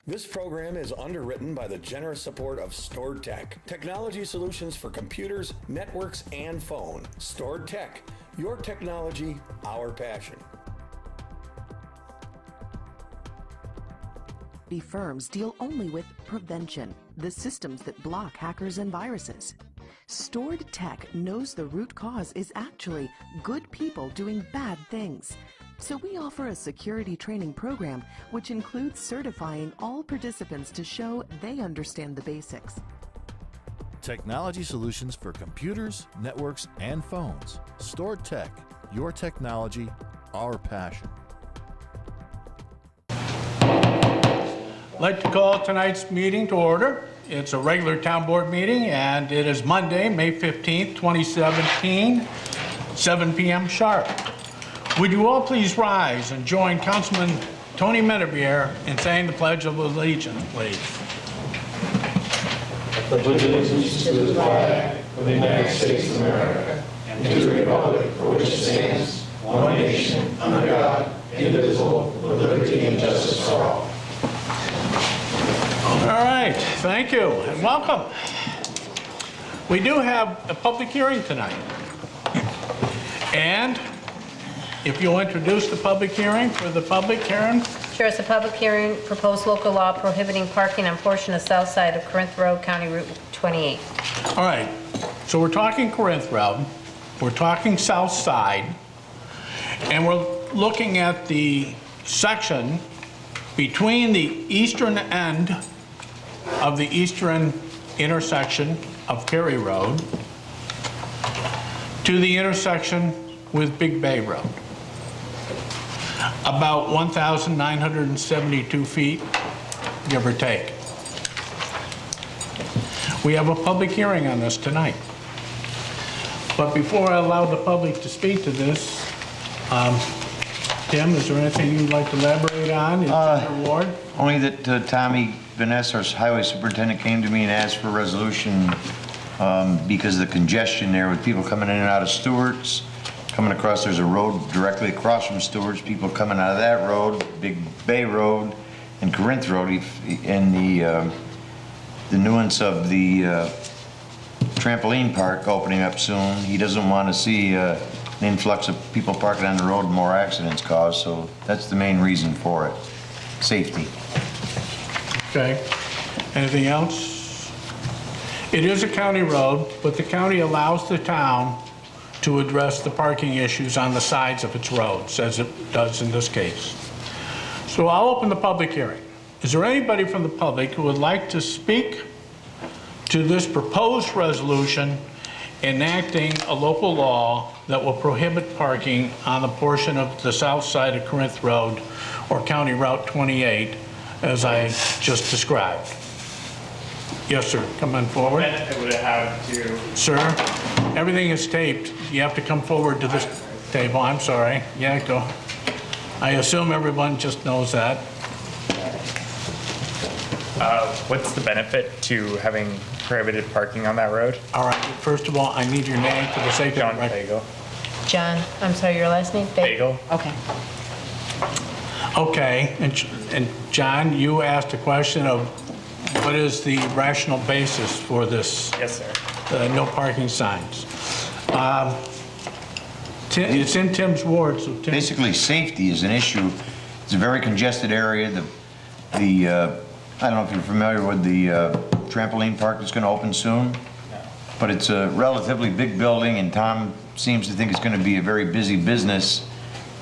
This program is underwritten by the generous support of Stored Tech, technology solutions for computers, networks, and phone. Stored Tech, your technology, our passion. Firms deal only with prevention, the systems that block hackers and viruses. Stored Tech knows the root cause is actually good people doing bad things. So we offer a security training program which includes certifying all participants to show they understand the basics. Technology solutions for computers, networks, and phones. Stored Tech, your technology, our passion. I'd like to call tonight's meeting to order. It's a regular town board meeting, and it is Monday, May 15th, 2017, 7 p.m. sharp. Would you all please rise and join Councilman Tony Mennebier in saying the Pledge of Allegiance, please. I pledge allegiance to the flag of the United States of America and to the republic for which it stands, one nation, under God, indivisible, with liberty and justice for all. All right, thank you and welcome. We do have a public hearing tonight. And if you'll introduce the public hearing for the public, Karen? Sure, it's a public hearing, proposed local law prohibiting parking on portion of south side of Corinth Road, County Route 28. All right, so we're talking Corinth Road, we're talking south side, and we're looking at the section between the eastern end of the eastern intersection of Perry Road to the intersection with Big Bay Road. About 1,972 feet, give or take. We have a public hearing on this tonight. But before I allow the public to speak to this, Tim, is there anything you'd like to elaborate on in your ward? Only that Tommy Vanessa, our highway superintendent, came to me and asked for a resolution because of the congestion there with people coming in and out of Stewart's. Coming across, there's a road directly across from Stewart's, people coming out of that road, Big Bay Road and Corinth Road, and the nuance of the trampoline park opening up soon. He doesn't want to see an influx of people parking on the road and more accidents caused, so that's the main reason for it, safety. Okay, anything else? It is a county road, but the county allows the town to address the parking issues on the sides of its roads, as it does in this case. So I'll open the public hearing. Is there anybody from the public who would like to speak to this proposed resolution enacting a local law that will prohibit parking on the portion of the south side of Corinth Road or County Route 28, as I just described? Yes, sir. Come on forward. What benefit would it have to... Sir, everything is taped. You have to come forward to this table. I'm sorry. Yeah, go. I assume everyone just knows that. What's the benefit to having prohibited parking on that road? All right. First of all, I need your name for the sake of John the record. Bagel. John, I'm sorry, your last name? Bagel. Okay. Okay. And John, you asked a question of what is the rational basis for this? Yes, sir. No parking signs. It's in Tim's ward, so Tim. Basically, safety is an issue. It's a very congested area. I don't know if you're familiar with the trampoline park that's going to open soon, but it's a relatively big building, and Tom seems to think it's going to be a very busy business,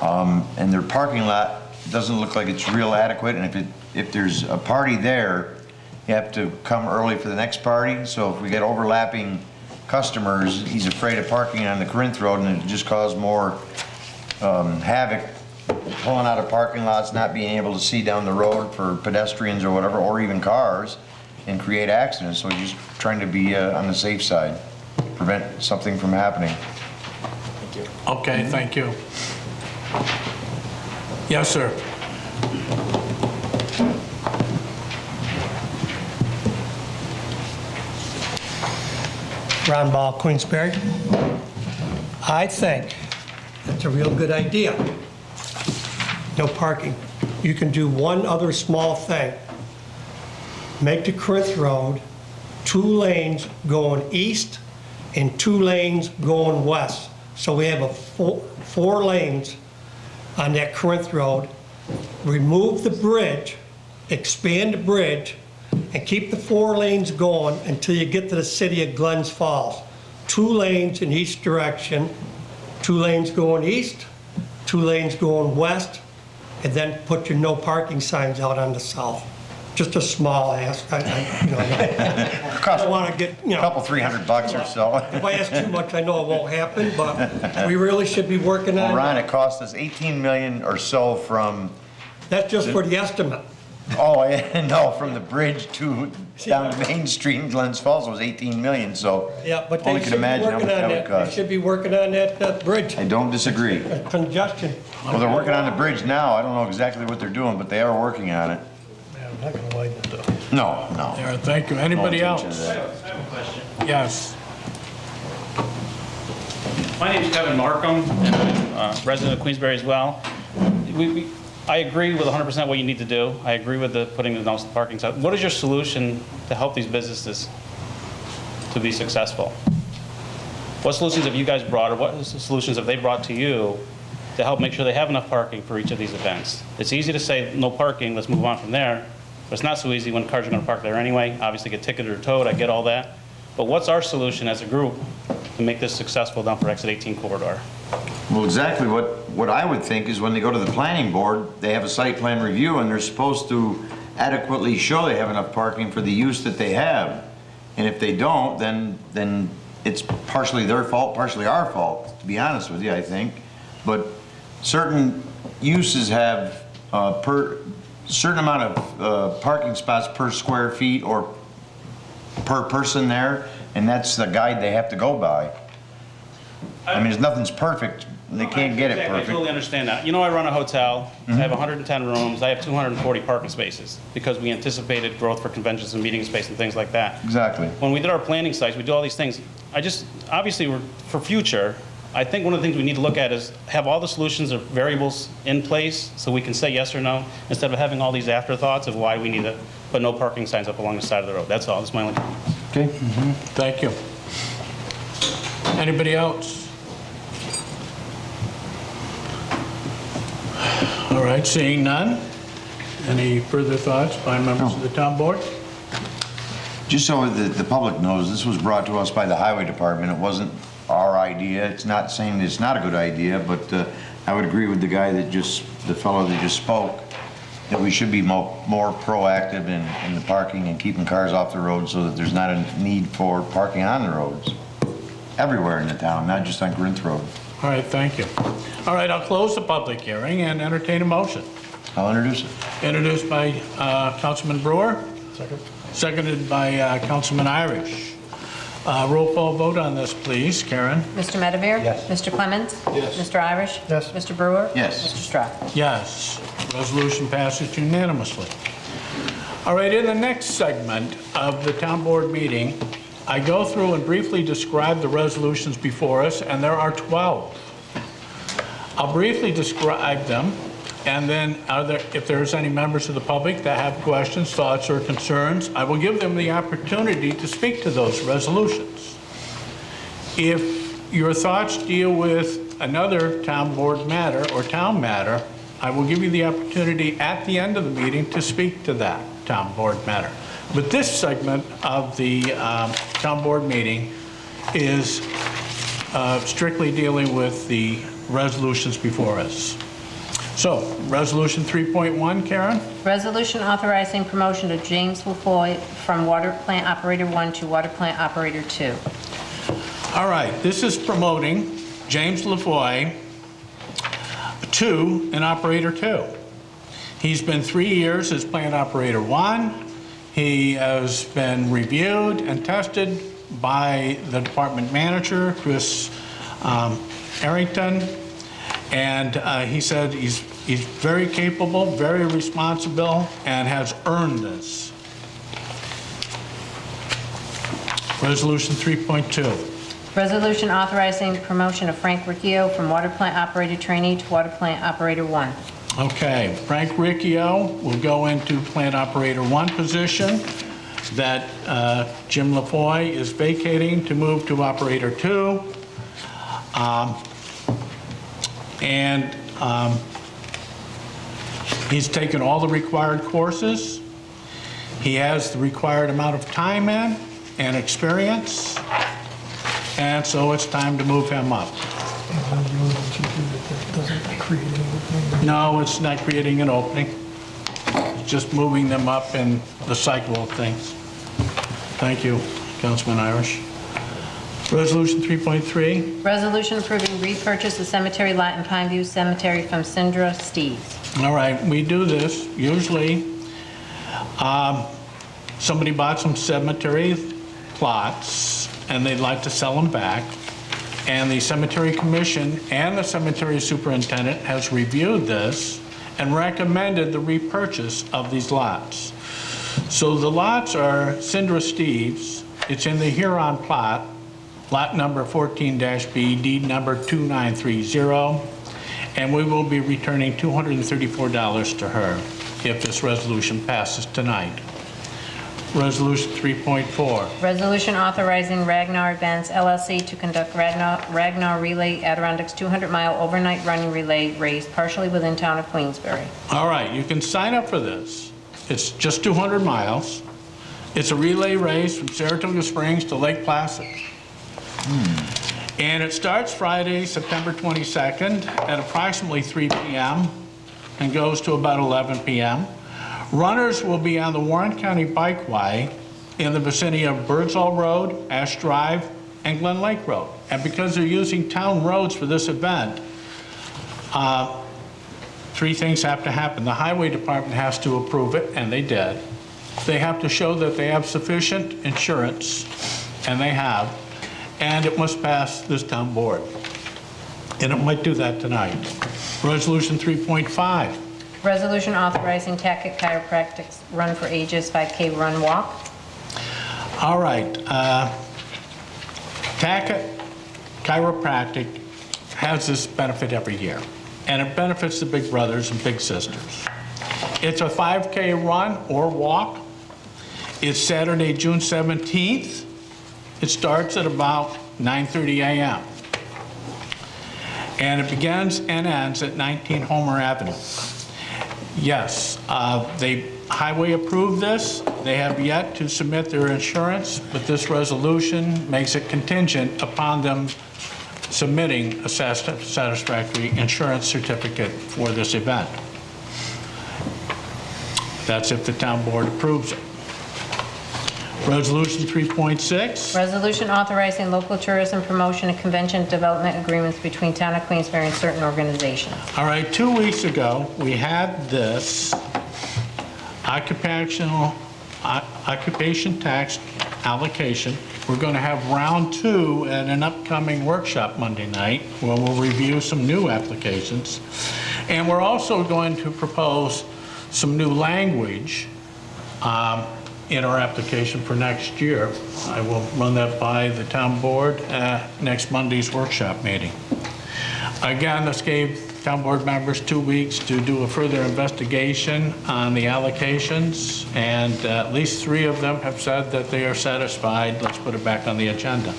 and their parking lot doesn't look like it's real adequate, and if there's a party there, you have to come early for the next party. So if we get overlapping customers, he's afraid of parking on the Corinth Road, and it just cause more havoc, pulling out of parking lots, not being able to see down the road for pedestrians or whatever, or even cars, and create accidents. So he's just trying to be on the safe side, prevent something from happening. Thank you. Okay, thank you. Yes, sir. Ron Ball, Queensberry. I think that's a real good idea. No parking. You can do one other small thing. make the Corinth Road 2 lanes going east and 2 lanes going west. So we have a 4 lanes on that Corinth Road. Remove the bridge, expand the bridge, and keep the 4 lanes going until you get to the city of Glens Falls. 2 lanes in each direction, 2 lanes going east, 2 lanes going west, and then put your no parking signs out on the south. Just a small ask. I don't want to get, A couple $300 or so. if I ask too much, I know it won't happen, but we really should be working on Well, Ron, that. it cost us 18 million or so from, That's just for the estimate. no, from the bridge to down to Main Street in Glens Falls was 18 million, so Yeah, but only they can should be imagine how working much on that would that. They cost. should be working on that bridge. I don't disagree. Congestion. Well, they're working on the bridge now. I don't know exactly what they're doing, but they are working on it. I'm not gonna widen it up. No, no. There, thank you. Anybody No else? intention of that. I have a question. Yes. My name's Kevin Markham, and I'm a resident of Queensbury as well. I agree with 100% what you need to do. I agree with putting the no parking sign. What is your solution to help these businesses to be successful? What solutions have you guys brought, or what solutions have they brought to you to help make sure they have enough parking for each of these events? It's easy to say no parking, let's move on from there, but it's not so easy when cars are going to park there anyway. Obviously get ticketed or towed, I get all that. But what's our solution as a group to make this successful down for Exit 18 corridor? Well, exactly what I would think is when they go to the planning board, they have a site plan review and they're supposed to adequately show they have enough parking for the use that they have. And if they don't, then it's partially their fault, partially our fault, to be honest with you, I think. But certain uses have certain amount of parking spots per square feet or per person there, and that's the guide they have to go by. I mean, nothing's perfect. They can't get it Exactly, I perfect. totally understand that. You know, I run a hotel. I have 110 rooms. I have 240 parking spaces because we anticipated growth for conventions and meeting space and things like that. Exactly. When we did our planning sites, we do all these things. Obviously, for future, I think one of the things we need to look at is have all the solutions or variables in place so we can say yes or no, instead of having all these afterthoughts of why we need to put no parking signs up along the side of the road. That's all. That's my only comment. Okay. Thank you. Anybody else? All right, seeing none. Any further thoughts by members of the town board? Just so the public knows, this was brought to us by the highway department. It wasn't our idea. It's not saying that it's not a good idea, but I would agree with the fellow that just spoke, that we should be more proactive in the parking and keeping cars off the road so that there's not a need for parking on the roads everywhere in the town, not just on Corinth Road. All right, thank you. All right, I'll close the public hearing and entertain a motion. I'll introduce it. Introduced by Councilman Brewer. Second. Seconded by Councilman Irish. Roll call vote on this, please. Karen? Mr. Medivir? Yes. Mr. Clements? Yes. Mr. Irish? Yes. Mr. Brewer? Yes. Mr. Stroud? Yes. Resolution passes unanimously. All right, in the next segment of the town board meeting, I go through and briefly describe the resolutions before us, and there are 12. I'll briefly describe them, and then if there's any members of the public that have questions, thoughts, or concerns, I will give them the opportunity to speak to those resolutions. If your thoughts deal with another town board matter or town matter, I will give you the opportunity at the end of the meeting to speak to that town board matter. But this segment of the town board meeting is strictly dealing with the resolutions before us. So, Resolution 3.1, Karen? Resolution authorizing promotion of James LaFoy from Water Plant Operator 1 to Water Plant Operator 2. All right, this is promoting James LaFoy to an Operator 2. He's been 3 years as Plant Operator 1. He has been reviewed and tested by the department manager, Chris Arrington, and he said he's very capable, very responsible, and has earned this. Resolution 3.2. Resolution authorizing promotion of Frank Riccio from Water Plant Operator Trainee to Water Plant Operator 1. Okay, Frank Riccio will go into Plant Operator 1 position. that Jim LaFoy is vacating to move to Operator 2. He's taken all the required courses. He has the required amount of time in and experience, and so it's time to move him up. No, it's not creating an opening. It's just moving them up in the cycle of things. Thank you, Councilman Irish. Resolution 3.3. Resolution approving repurchase of cemetery lot in Pineview Cemetery from Sindra Steves. All right, we do this usually. Somebody bought some cemetery plots and they'd like to sell them back. And the cemetery commission and the cemetery superintendent has reviewed this and recommended the repurchase of these lots. So the lots are Sindra Steves. It's in the Huron plot, lot number 14-B, deed number 2930. And we will be returning $234 to her if this resolution passes tonight. Resolution 3.4. Resolution authorizing Ragnar Events LLC to conduct Ragnar Relay Adirondacks 200-mile overnight running relay race partially within town of Queensbury. All right, you can sign up for this. It's just 200 miles. It's a relay race from Saratoga Springs to Lake Placid. And it starts Friday, September 22nd at approximately 3 p.m. and goes to about 11 p.m. Runners will be on the Warren County Bikeway in the vicinity of Birdsall Road, Ash Drive, and Glen Lake Road. And because they're using town roads for this event, three things have to happen. The highway department has to approve it, and they did. They have to show that they have sufficient insurance, and they have, and it must pass this town board. And it might do that tonight. Resolution 3.5. Resolution authorizing Tackett Chiropractic's Run for Ages 5K Run Walk. All right. Tackett Chiropractic has this benefit every year, and it benefits the big brothers and big sisters. It's a 5K run or walk. It's Saturday, June 17th. It starts at about 9:30 a.m. And it begins and ends at 19 Homer Avenue. Yes, they highway approved this. They have yet to submit their insurance, but this resolution makes it contingent upon them submitting a satisfactory insurance certificate for this event. That's if the town board approves it. Resolution 3.6. Resolution authorizing local tourism promotion and convention development agreements between Town of Queensbury and certain organizations. All right, 2 weeks ago, we had this occupation tax allocation. We're going to have round 2 at an upcoming workshop Monday night where we'll review some new applications. And we're also going to propose some new language in our application for next year. I will run that by the town board at next Monday's workshop meeting. Again, this gave town board members 2 weeks to do a further investigation on the allocations, and at least 3 of them have said that they are satisfied. Let's put it back on the agenda.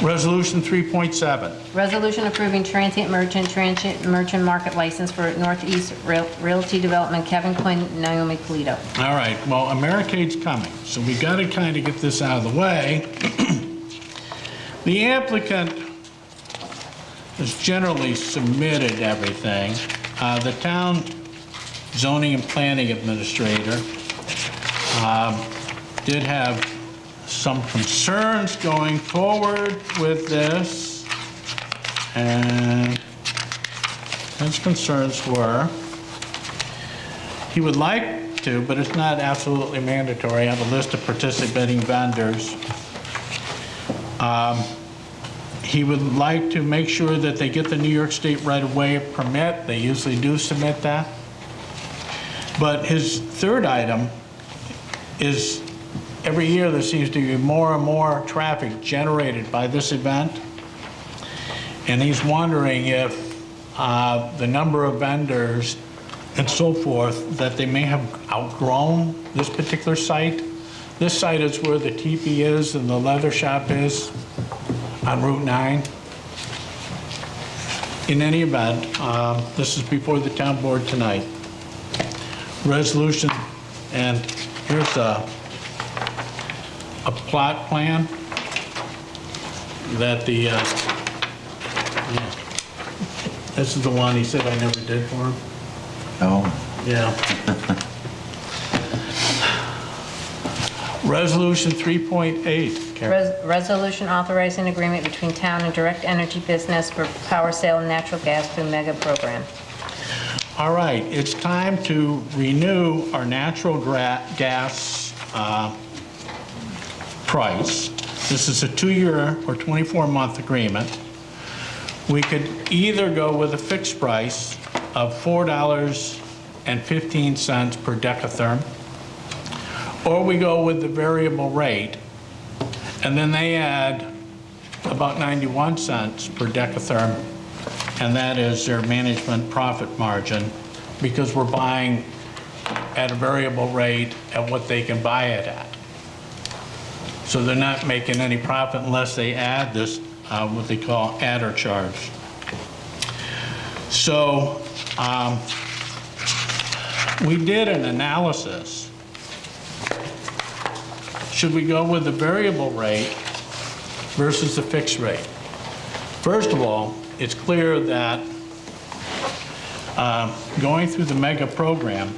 Resolution 3.7. Resolution approving transient merchant market license for Northeast Realty Development, Kevin Quinn, Naomi Polito. All right, well, Americade's coming, so we got to kind of get this out of the way. The applicant has generally submitted everything. The town zoning and planning administrator did have some concerns going forward with this, and his concerns were he would like to, but it's not absolutely mandatory, have a list of participating vendors. He would like to make sure that they get the New York State right-of-way permit. They usually do submit that. But his third item is every year there seems to be more and more traffic generated by this event. And he's wondering if the number of vendors and so forth, that they may have outgrown this particular site. This site is where the teepee is and the leather shop is on Route 9. In any event, this is before the town board tonight. Resolution, and here's a plot plan that the, yeah, this is the one he said I never did for him. Oh, Yeah. Resolution 3.8. Karen. Resolution authorizing agreement between town and Direct Energy Business for power sale of natural gas through mega program. All right, it's time to renew our natural gas price. This is a 2-year or 24-month agreement. We could either go with a fixed price of $4.15 per decatherm, or we go with the variable rate, and then they add about 91 cents per decatherm, and that is their management profit margin, because we're buying at a variable rate at what they can buy it at. So they're not making any profit unless they add this, what they call adder charge. So we did an analysis. Should we go with the variable rate versus the fixed rate? First of all, it's clear that going through the mega program,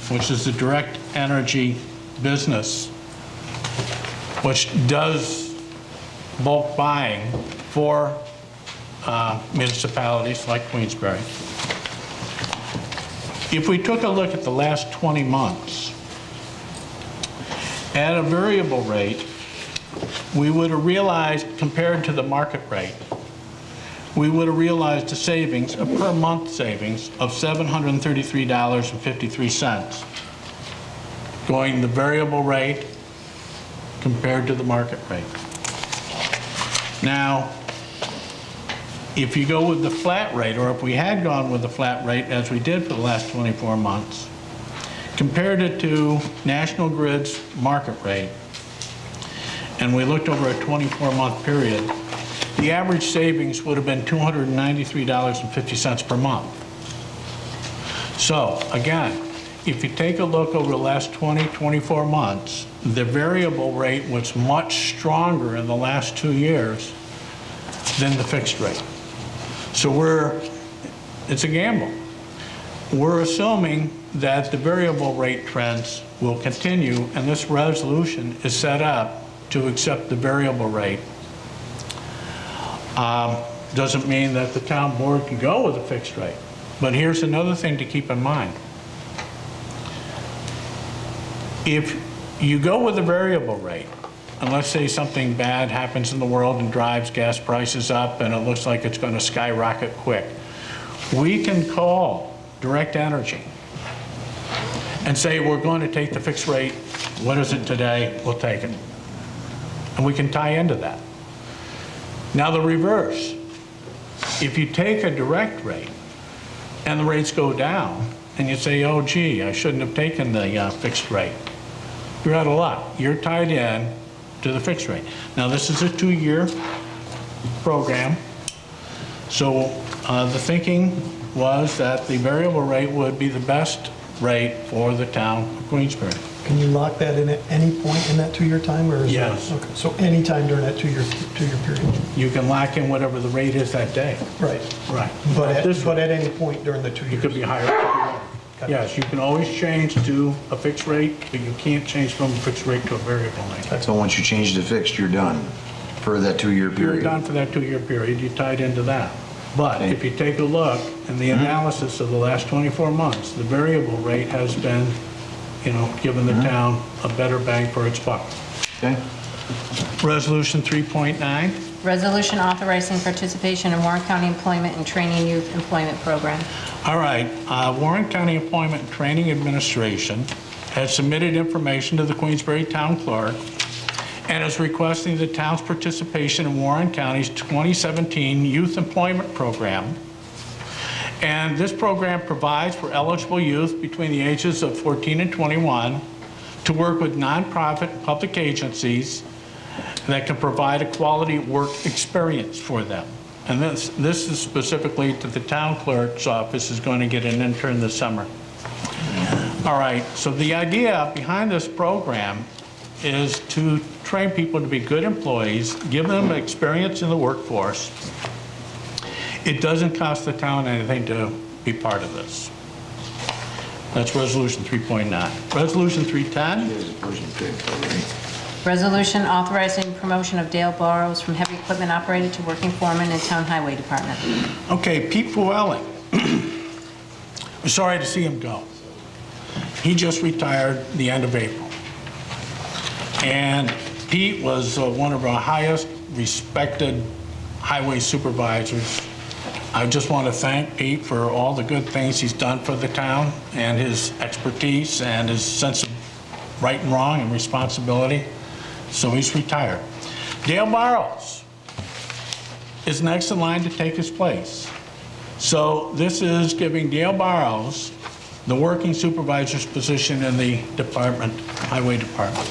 which is the direct energy business, which does bulk buying for municipalities like Queensbury. If we took a look at the last 20 months, at a variable rate, we would have realized, compared to the market rate, we would have realized a savings, a per month savings of $733.53, going the variable rate compared to the market rate. Now, if you go with the flat rate, or if we had gone with the flat rate as we did for the last 24 months, compared it to National Grid's market rate, and we looked over a 24-month period, the average savings would have been $293.50 per month. So again, if you take a look over the last 24 months, the variable rate was much stronger in the last 2 years than the fixed rate. So it's a gamble. We're assuming that the variable rate trends will continue, and this resolution is set up to accept the variable rate. Doesn't mean that the town board can go with a fixed rate. But here's another thing to keep in mind. If you go with a variable rate, and let's say something bad happens in the world and drives gas prices up and it looks like it's going to skyrocket quick, we can call Direct Energy and say, we're going to take the fixed rate. What is it today? We'll take it. And we can tie into that. Now the reverse. If you take a direct rate and the rates go down and you say, oh gee, I shouldn't have taken the fixed rate, you're out of luck. You're tied in to the fixed rate. Now this is a 2-year program. So the thinking was that the variable rate would be the best rate for the town of Queensbury. Can you lock that in at any point in that 2-year time, or is Yes. that, okay, so any time during that two-year period? You can lock in whatever the rate is that day. Right. Right. But at any point during the 2 years? It could be higher, it could be lower. Got it. Yes, you can always change to a fixed rate, but you can't change from a fixed rate to a variable rate. so once you change the fixed, you're done for that 2-year You're period. done for that 2-year period, you tied into that. But Okay. if you take a look in the analysis of the last 24 months, the variable rate has been, given the town a better bang for its buck. Okay. Resolution 3.9. Resolution authorizing participation in Warren County Employment and Training Youth Employment Program. All right, Warren County Employment and Training Administration has submitted information to the Queensbury Town Clerk and is requesting the town's participation in Warren County's 2017 Youth Employment Program And this program provides for eligible youth between the ages of 14 and 21 to work with nonprofit and public agencies that can provide a quality work experience for them. And this is specifically to the town clerk's office is going to get an intern this summer. All right, so the idea behind this program is to train people to be good employees, give them experience in the workforce. It doesn't cost the town anything to be part of this. That's Resolution 3.9. Resolution 310. Resolution authorizing promotion of Dale Burrows from heavy equipment operator to working foreman in Town Highway Department. Okay, Pete Puelling. I'm sorry to see him go. He just retired the end of April. And Pete was one of our highest respected highway supervisors. I just want to thank Pete for all the good things he's done for the town and his expertise and his sense of right and wrong and responsibility. So he's retired. Dale Burrows is next in line to take his place. So this is giving Dale Burrows the working supervisor's position in the department, Highway Department.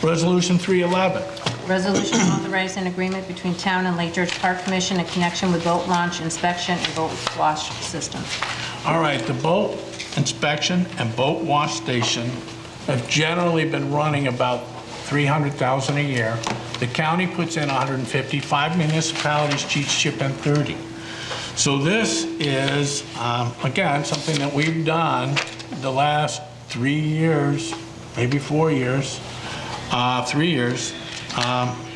Resolution 311. Resolution authorizing agreement between Town and Lake George Park Commission in connection with boat launch inspection and boat wash system. All right, the boat inspection and boat wash station have generally been running about $300,000 a year. The county puts in 150, 5 municipalities each chip in 30. So this is, again, something that we've done the last 3 years, maybe 4 years, 3 years,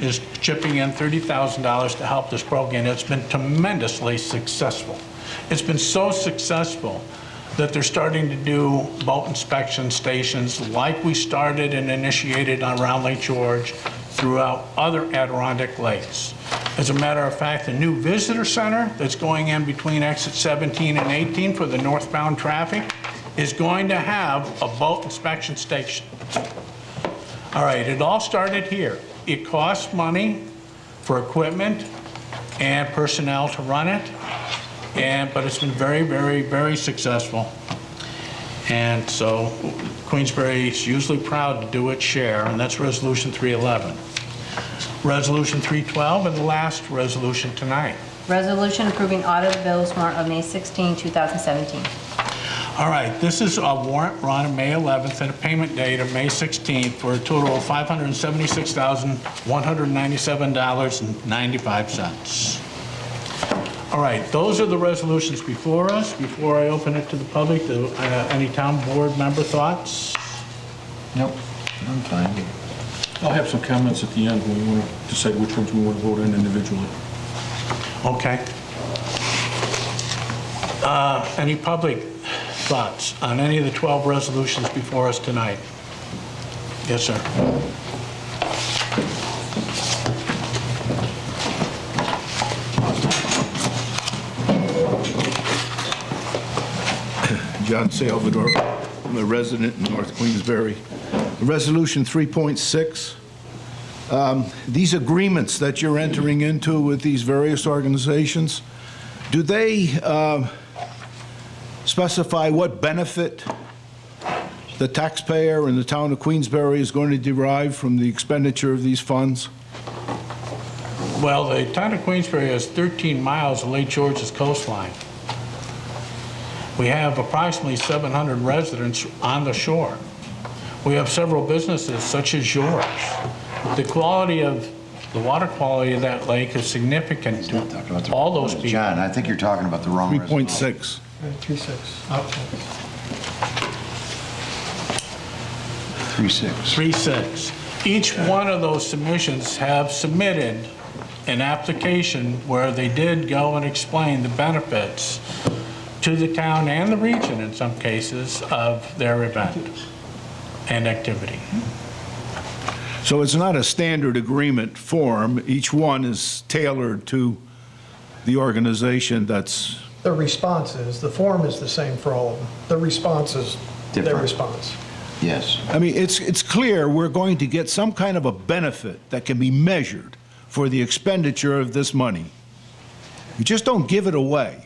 is chipping in $30,000 to help this program. It's been tremendously successful. It's been so successful that they're starting to do boat inspection stations like we started and initiated around Lake George throughout other Adirondack lakes. As a matter of fact, the new visitor center that's going in between exit 17 and 18 for the northbound traffic is going to have a boat inspection station. All right, it all started here. It costs money for equipment and personnel to run it, but it's been very, very, very successful. And so Queensbury is usually proud to do its share, and that's Resolution 311. Resolution 312, and the last resolution tonight. Resolution approving audit of bills warrant of May 16, 2017. All right, this is a warrant run on May 11th and a payment date of May 16th for a total of $576,197.95. All right, those are the resolutions before us. Before I open it to the public, any town board member thoughts? Nope, I'm fine. I'll have some comments at the end when we want to decide which ones we want to vote on individually. Okay. Any public thoughts on any of the 12 resolutions before us tonight? Yes, sir. John Salvador, I'm a resident in North Queensbury. Resolution 3.6, these agreements that you're entering into with these various organizations, do they specify what benefit the taxpayer in the town of Queensbury is going to derive from the expenditure of these funds? Well, the town of Queensbury has 13 miles of Lake George's coastline. We have approximately 700 residents on the shore. We have several businesses such as yours. The quality of, the water quality of that lake is significant to all those people. John, I think you're talking about the wrong 3.6. 3.6. Each one of those submissions have submitted an application where they did go and explain the benefits to the town and the region in some cases of their event and activity. So it's not a standard agreement form. Each one is tailored to the organization that's... The response is, the form is the same for all of them. The response is their response. Yes. I mean, it's clear we're going to get some kind of a benefit that can be measured for the expenditure of this money. You just don't give it away.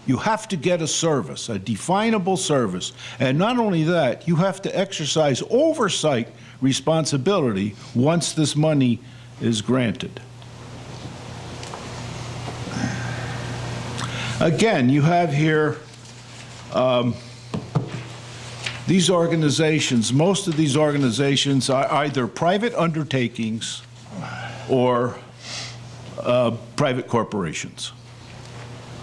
You have to get a service, a definable service. And not only that, you have to exercise oversight responsibility once this money is granted. Again, you have here these organizations. Most of these organizations are either private undertakings or private corporations.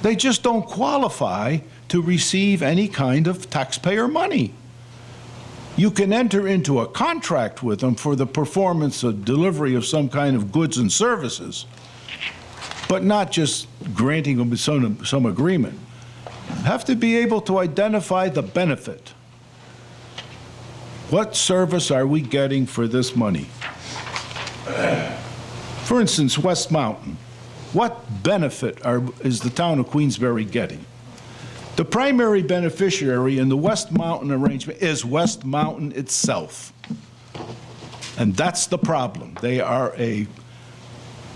They just don't qualify to receive any kind of taxpayer money. You can enter into a contract with them for the performance or delivery of some kind of goods and services, but not just granting them some agreement. You have to be able to identify the benefit. What service are we getting for this money? For instance, West Mountain. What benefit is the town of Queensbury getting? The primary beneficiary in the West Mountain arrangement is West Mountain itself. And that's the problem. They are a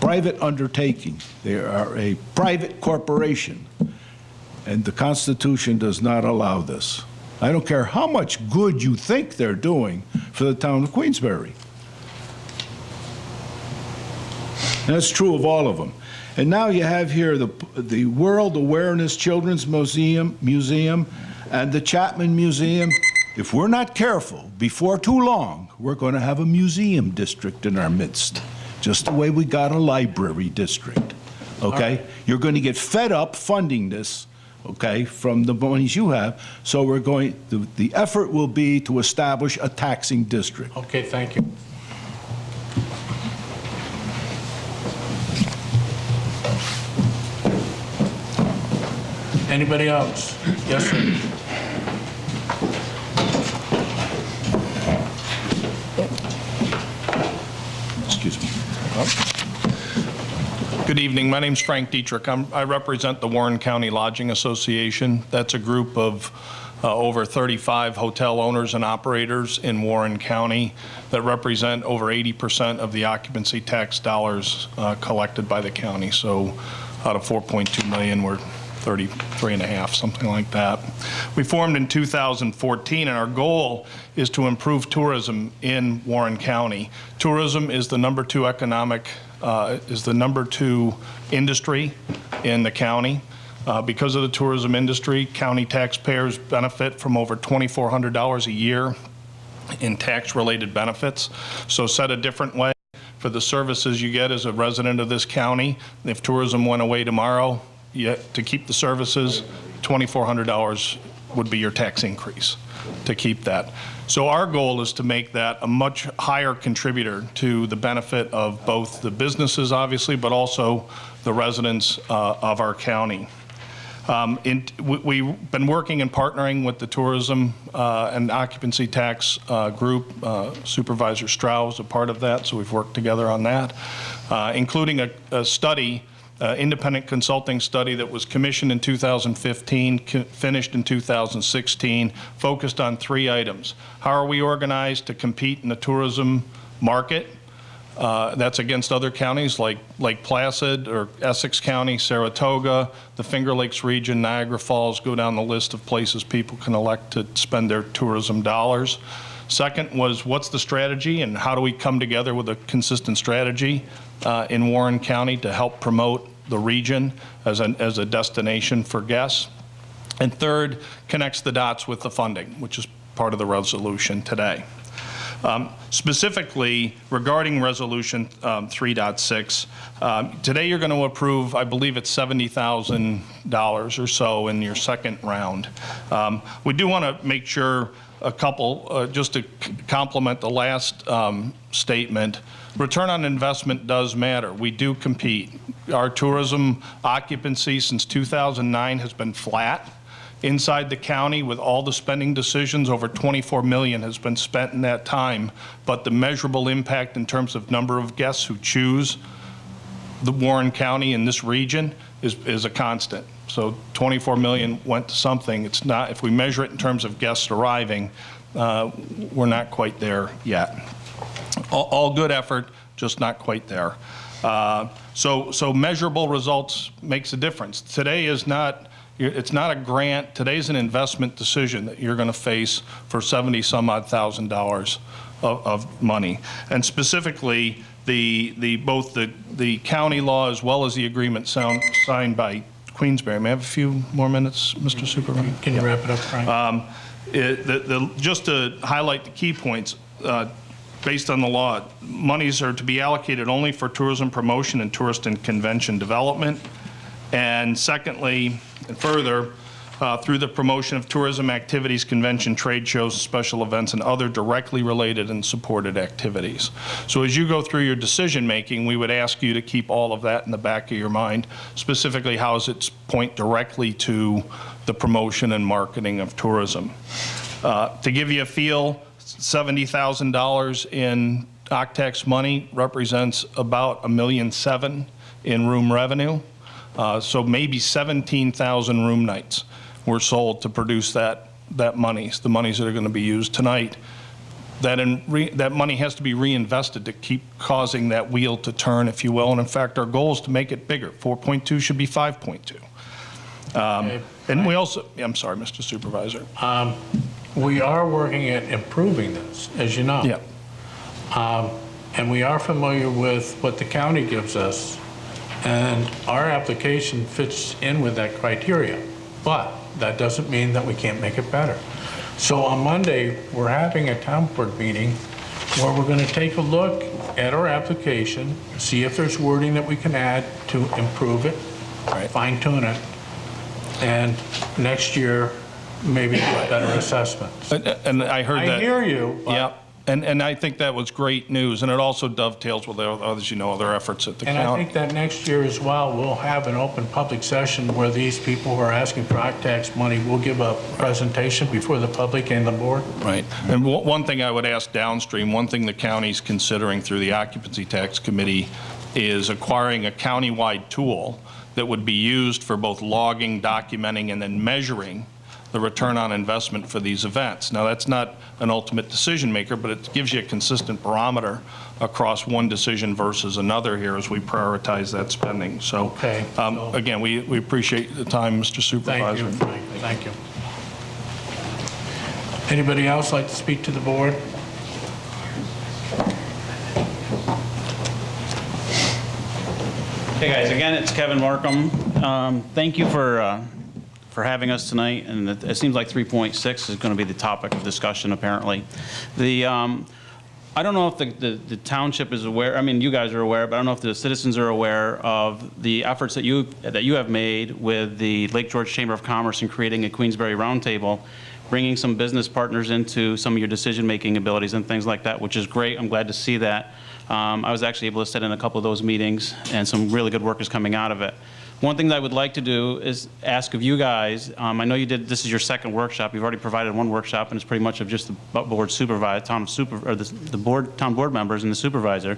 private undertaking. They are a private corporation. And the Constitution does not allow this. I don't care how much good you think they're doing for the town of Queensbury. And that's true of all of them. And now you have here the World Awareness Children's Museum and the Chapman Museum. If we're not careful, before too long, we're going to have a museum district in our midst, just the way we got a library district, okay? Right. You're going to get fed up funding this, okay, from the monies you have, so we're going, the effort will be to establish a taxing district. Okay, thank you. Anybody else? Yes, sir. Excuse me. Good evening. My name's Frank Dietrich. I represent the Warren County Lodging Association. That's a group of over 35 hotel owners and operators in Warren County that represent over 80% of the occupancy tax dollars collected by the county. So out of 4.2 million, we're 33.5, something like that. We formed in 2014, and our goal is to improve tourism in Warren County. Tourism is the number 2 industry in the county. Because of the tourism industry, county taxpayers benefit from over $2,400 a year in tax-related benefits. So said a different way, for the services you get as a resident of this county, if tourism went away tomorrow, to keep the services, $2,400 would be your tax increase to keep that. So our goal is to make that a much higher contributor to the benefit of both the businesses, obviously, but also the residents of our county. We've been working and partnering with the tourism and occupancy tax group. Supervisor Strauss is a part of that, so we've worked together on that, including a study, independent consulting study that was commissioned in 2015, finished in 2016, focused on 3 items. How are we organized to compete in the tourism market? That's against other counties like Lake Placid or Essex County, Saratoga, the Finger Lakes region, Niagara Falls, go down the list of places people can elect to spend their tourism dollars. Second was, what's the strategy and how do we come together with a consistent strategy in Warren County to help promote the region as a destination for guests? And third, connects the dots with the funding, which is part of the resolution today. Specifically, regarding Resolution 3.6, today you're going to approve, I believe it's $70,000 or so in your second round. We do want to make sure a couple, just to complement the last statement, return on investment does matter. We do compete. Our tourism occupancy since 2009 has been flat inside the county with all the spending decisions. Over $24 million has been spent in that time, but the measurable impact in terms of number of guests who choose the Warren County in this region is a constant. So 24 million went to something. It's not, if we measure it in terms of guests arriving, we're not quite there yet. All good effort, just not quite there. So measurable results makes a difference. Today is not It's not a grant. Today's an investment decision that you're going to face for $70-some-odd thousand of money. And specifically, both the county law as well as the agreement signed by Queensberry. May I have a few more minutes, Mr. Supervisor? Can you wrap it up, Frank? Just to highlight the key points, based on the law, monies are to be allocated only for tourism promotion and tourist and convention development. And secondly, and further, through the promotion of tourism activities, convention, trade shows, special events, and other directly related and supported activities. So as you go through your decision making, we would ask you to keep all of that in the back of your mind, specifically how does it point directly to the promotion and marketing of tourism. To give you a feel, $70,000 in OCTEX money represents about $1.7 million in room revenue. So maybe 17,000 room nights were sold to produce that monies, the monies that are going to be used tonight. That money has to be reinvested to keep causing that wheel to turn, if you will. And in fact, our goal is to make it bigger. 4.2 should be 5.2. And we also, I'm sorry, Mr. Supervisor. We are working at improving this, as you know. Yeah. And we are familiar with what the county gives us, and our application fits in with that criteria. But that doesn't mean that we can't make it better. So on Monday, we're having a town board meeting where we're going to take a look at our application, see if there's wording that we can add to improve it, fine tune it, and next year maybe get better assessments. And I heard that. I hear you. Yeah. And I think that was great news, and it also dovetails with, as you know, other efforts at the county. And I think that next year as well, we'll have an open public session where these people who are asking for OCTEX money will give a presentation before the public and the board. Right. And one thing I would ask downstream, one thing the county's considering through the Occupancy Tax Committee is acquiring a county-wide tool that would be used for both logging, documenting, and then measuring the return on investment for these events. Now, that's not an ultimate decision maker, but it gives you a consistent barometer across one decision versus another here as we prioritize that spending. So, okay. Again, we appreciate the time, Mr. Supervisor. Thank you, Frank. Thank you. Anybody else like to speak to the board? Hey guys, again, it's Kevin Markham. Thank you for having us tonight, and it seems like 3.6 is going to be the topic of discussion, apparently. I don't know if the township is aware, I mean, you guys are aware, but I don't know if the citizens are aware of the efforts that you have made with the Lake George Chamber of Commerce in creating a Queensberry Roundtable, bringing some business partners into some of your decision-making abilities and things like that, which is great. I'm glad to see that. I was actually able to sit in a couple of those meetings, and some really good work is coming out of it. One thing that I would like to do is ask of you guys, I know you did, this is your second workshop, you've already provided one workshop, and it's pretty much of just the board supervisor, town board members and the supervisor.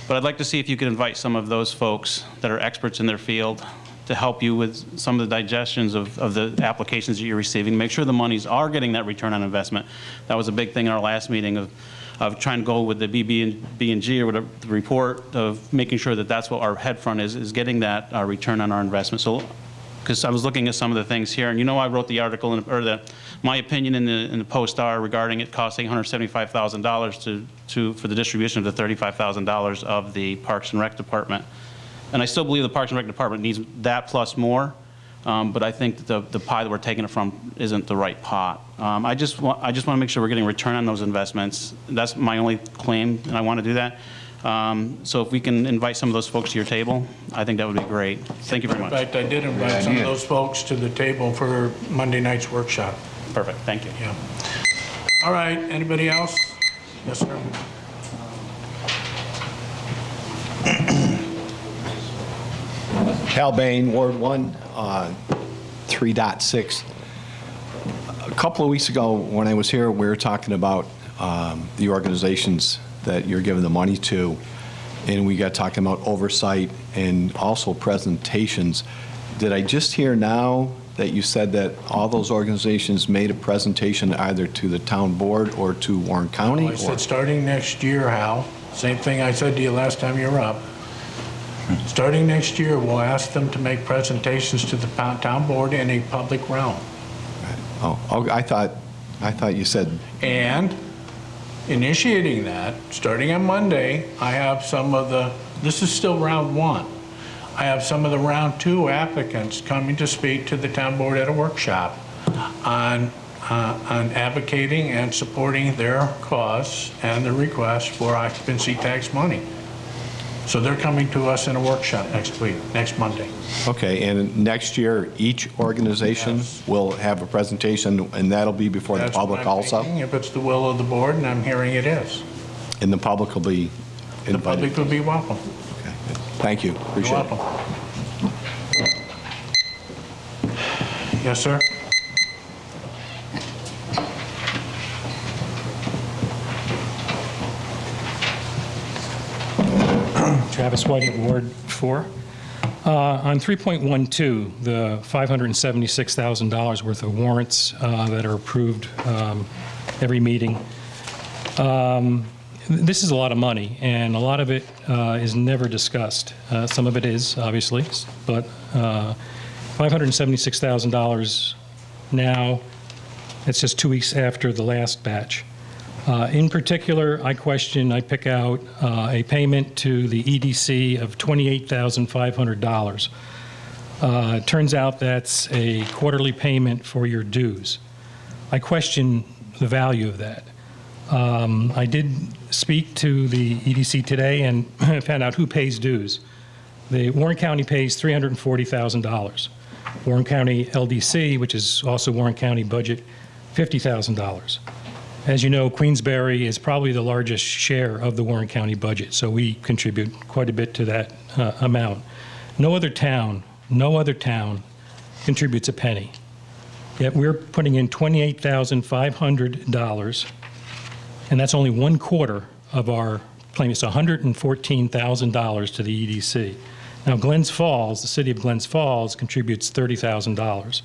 But I'd like to see if you could invite some of those folks that are experts in their field to help you with some of the digestions of the applications that you're receiving, make sure the monies are getting that return on investment. That was a big thing in our last meeting of trying to go with the B&G or whatever, the report of making sure that that's what our head front is getting that return on our investment. So, because I was looking at some of the things here, and you know I wrote the article, or my opinion in the Post-Star regarding it costing $175,000 for the distribution of the $35,000 of the Parks and Rec Department. And I still believe the Parks and Rec Department needs that plus more. But I think that the pie that we're taking it from isn't the right pot. I just want to make sure we're getting return on those investments. That's my only claim, and I want to do that. So if we can invite some of those folks to your table, I think that would be great. Thank you very much. In fact, I did invite some of those folks to the table for Monday night's workshop. Perfect. Thank you. Yeah. All right. Anybody else? Yes, sir. Cal Bain, Ward 1, 3.6. A couple of weeks ago when I was here, we were talking about the organizations that you're giving the money to, and we got talking about oversight and also presentations. Did I just hear now that you said that all those organizations made a presentation either to the town board or to Warren County? I said starting next year, Hal, same thing I said to you last time you were up. Starting next year, we'll ask them to make presentations to the town board in a public realm. Oh, I thought you said, And initiating that, starting on Monday, I have some of the, this is still round one. I have some of the round two applicants coming to speak to the town board at a workshop on advocating and supporting their cause and the request for occupancy tax money. So they're coming to us in a workshop next week, next Monday. okay, and next year, each organization will have a presentation, and that'll be before the That's what public I'm also? thinking. If it's the will of the board, and I'm hearing it is. And the public will be The invited? public will be welcome. Thank you, You're appreciate it. welcome. Yes, sir? Travis White, Ward 4. On 3.12, the $576,000 worth of warrants that are approved every meeting, this is a lot of money, and a lot of it is never discussed. Some of it is, obviously, but $576,000 now, it's just 2 weeks after the last batch. In particular, I pick out a payment to the EDC of $28,500. It turns out that's a quarterly payment for your dues. I question the value of that. I did speak to the EDC today and found out who pays dues. The Warren County pays $340,000. Warren County LDC, which is also Warren County budget, $50,000. As you know, Queensbury is probably the largest share of the Warren County budget, so we contribute quite a bit to that amount. No other town contributes a penny. Yet we're putting in $28,500, and that's only 1/4 of our claim. It's $114,000 to the EDC. Now, Glens Falls, the city of Glens Falls, contributes $30,000.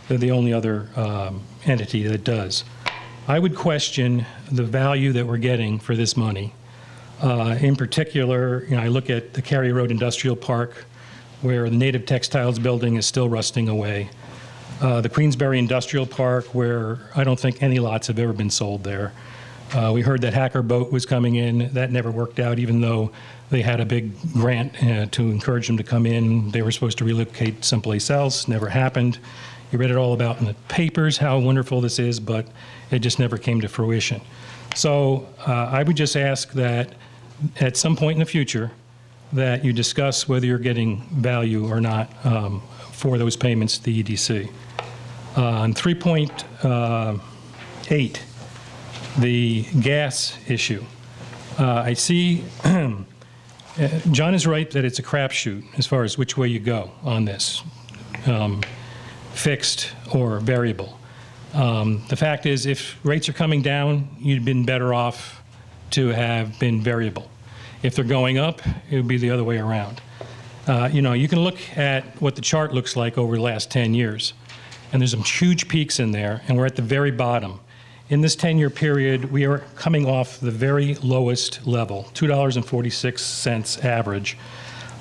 They're the only other entity that does. I would question the value that we're getting for this money. In particular, I look at the Cary Road Industrial Park, where the Native Textiles building is still rusting away. The Queensbury Industrial Park, where I don't think any lots have ever been sold there. We heard that Hacker Boat was coming in. That never worked out, even though they had a big grant to encourage them to come in. They were supposed to relocate someplace else. Never happened. You read it all about in the papers, how wonderful this is, but it just never came to fruition. So I would just ask that at some point in the future, that you discuss whether you're getting value or not for those payments to the EDC. On 3.8, the gas issue. I see, John is right that it's a crapshoot as far as which way you go on this. Fixed or variable. The fact is, if rates are coming down, you'd been better off to have been variable. If they're going up, it would be the other way around. You can look at what the chart looks like over the last 10 years, and there's some huge peaks in there, and we're at the very bottom. In this 10-year period, we are coming off the very lowest level, $2.46 average.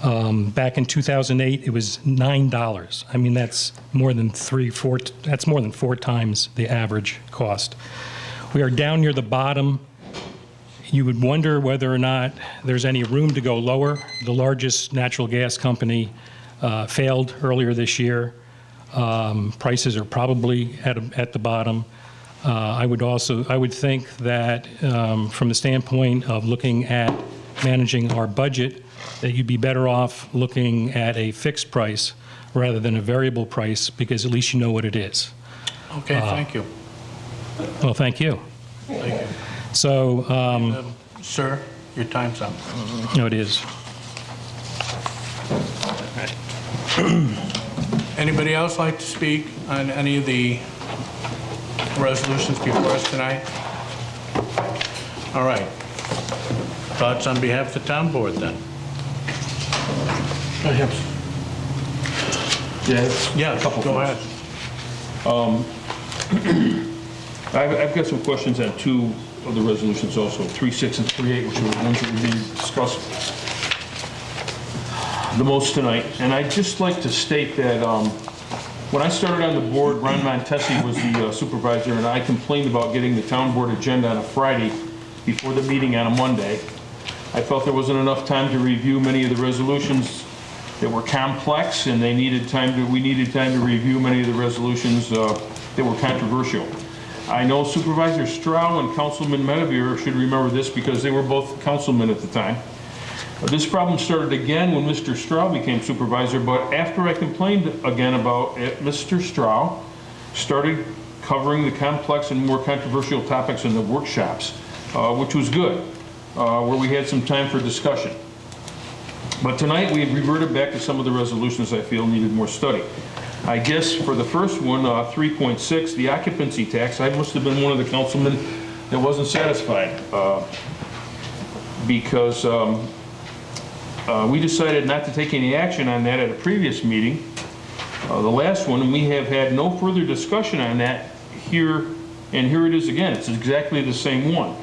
Back in 2008, it was $9. I mean, that's more than 4 times the average cost. We are down near the bottom. You would wonder whether or not there's any room to go lower. The largest natural gas company failed earlier this year. Prices are probably at the bottom. I would think that from the standpoint of looking at managing our budget, that you'd be better off looking at a fixed price rather than a variable price, because at least you know what it is. Okay, thank you. Well, thank you. Thank you. So, sir, your time's up. No, it is. Anybody else like to speak on any of the resolutions before us tonight? All right. Thoughts on behalf of the town board, then? I have. Yeah, a couple go ahead. I've got some questions on two of the resolutions also, 3.6 and 3.8, which are the ones that were being discussed the most tonight, and I'd just like to state that when I started on the board, Ron Montesi was the supervisor, and I complained about getting the town board agenda on a Friday before the meeting on a Monday. I felt there wasn't enough time to review many of the resolutions that were complex, and we needed time to review many of the resolutions that were controversial. I know Supervisor Strau and Councilman Medevere should remember this because they were both councilmen at the time. This problem started again when Mr. Strau became supervisor, but after I complained again about it, Mr. Strau started covering the complex and more controversial topics in the workshops, which was good, where we had some time for discussion. But tonight we reverted back to some of the resolutions I feel needed more study. I guess for the first one, 3.6, the occupancy tax, I must have been one of the councilmen that wasn't satisfied because we decided not to take any action on that at a previous meeting, the last one, and we have had no further discussion on that here, and here it is again. It's exactly the same one.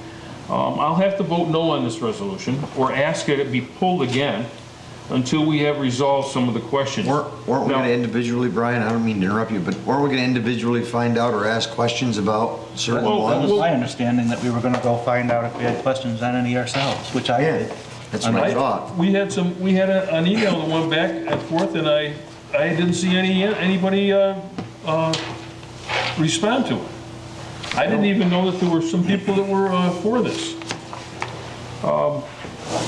I'll have to vote no on this resolution or ask that it be pulled again until we have resolved some of the questions. Weren't we going to individually, Brian, I don't mean to interrupt you, but weren't we going to individually find out or ask questions about certain ones? That was my understanding, that we were going to go find out if we had questions on any ourselves, which I did. That's what I thought. We had an email that went back and forth, and I didn't see anybody respond to it. I didn't even know that there were some people that were for this.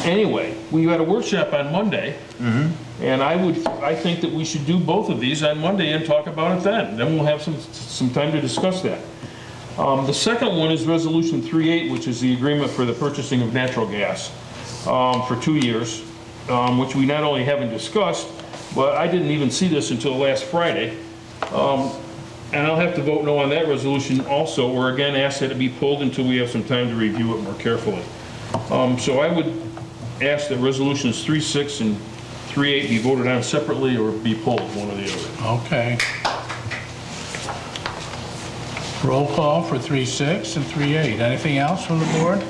Anyway, we had a workshop on Monday, and I think that we should do both of these on Monday and talk about it then. Then we'll have some time to discuss that. The second one is Resolution 3.8, which is the agreement for the purchasing of natural gas for 2 years, which we not only haven't discussed, but I didn't even see this until last Friday. And I'll have to vote no on that resolution also, or again ask that it be pulled until we have some time to review it more carefully. So I would ask that resolutions 3.6 and 3.8 be voted on separately or be pulled, one or the other. Okay. Roll call for 3.6 and 3.8. Anything else from the board?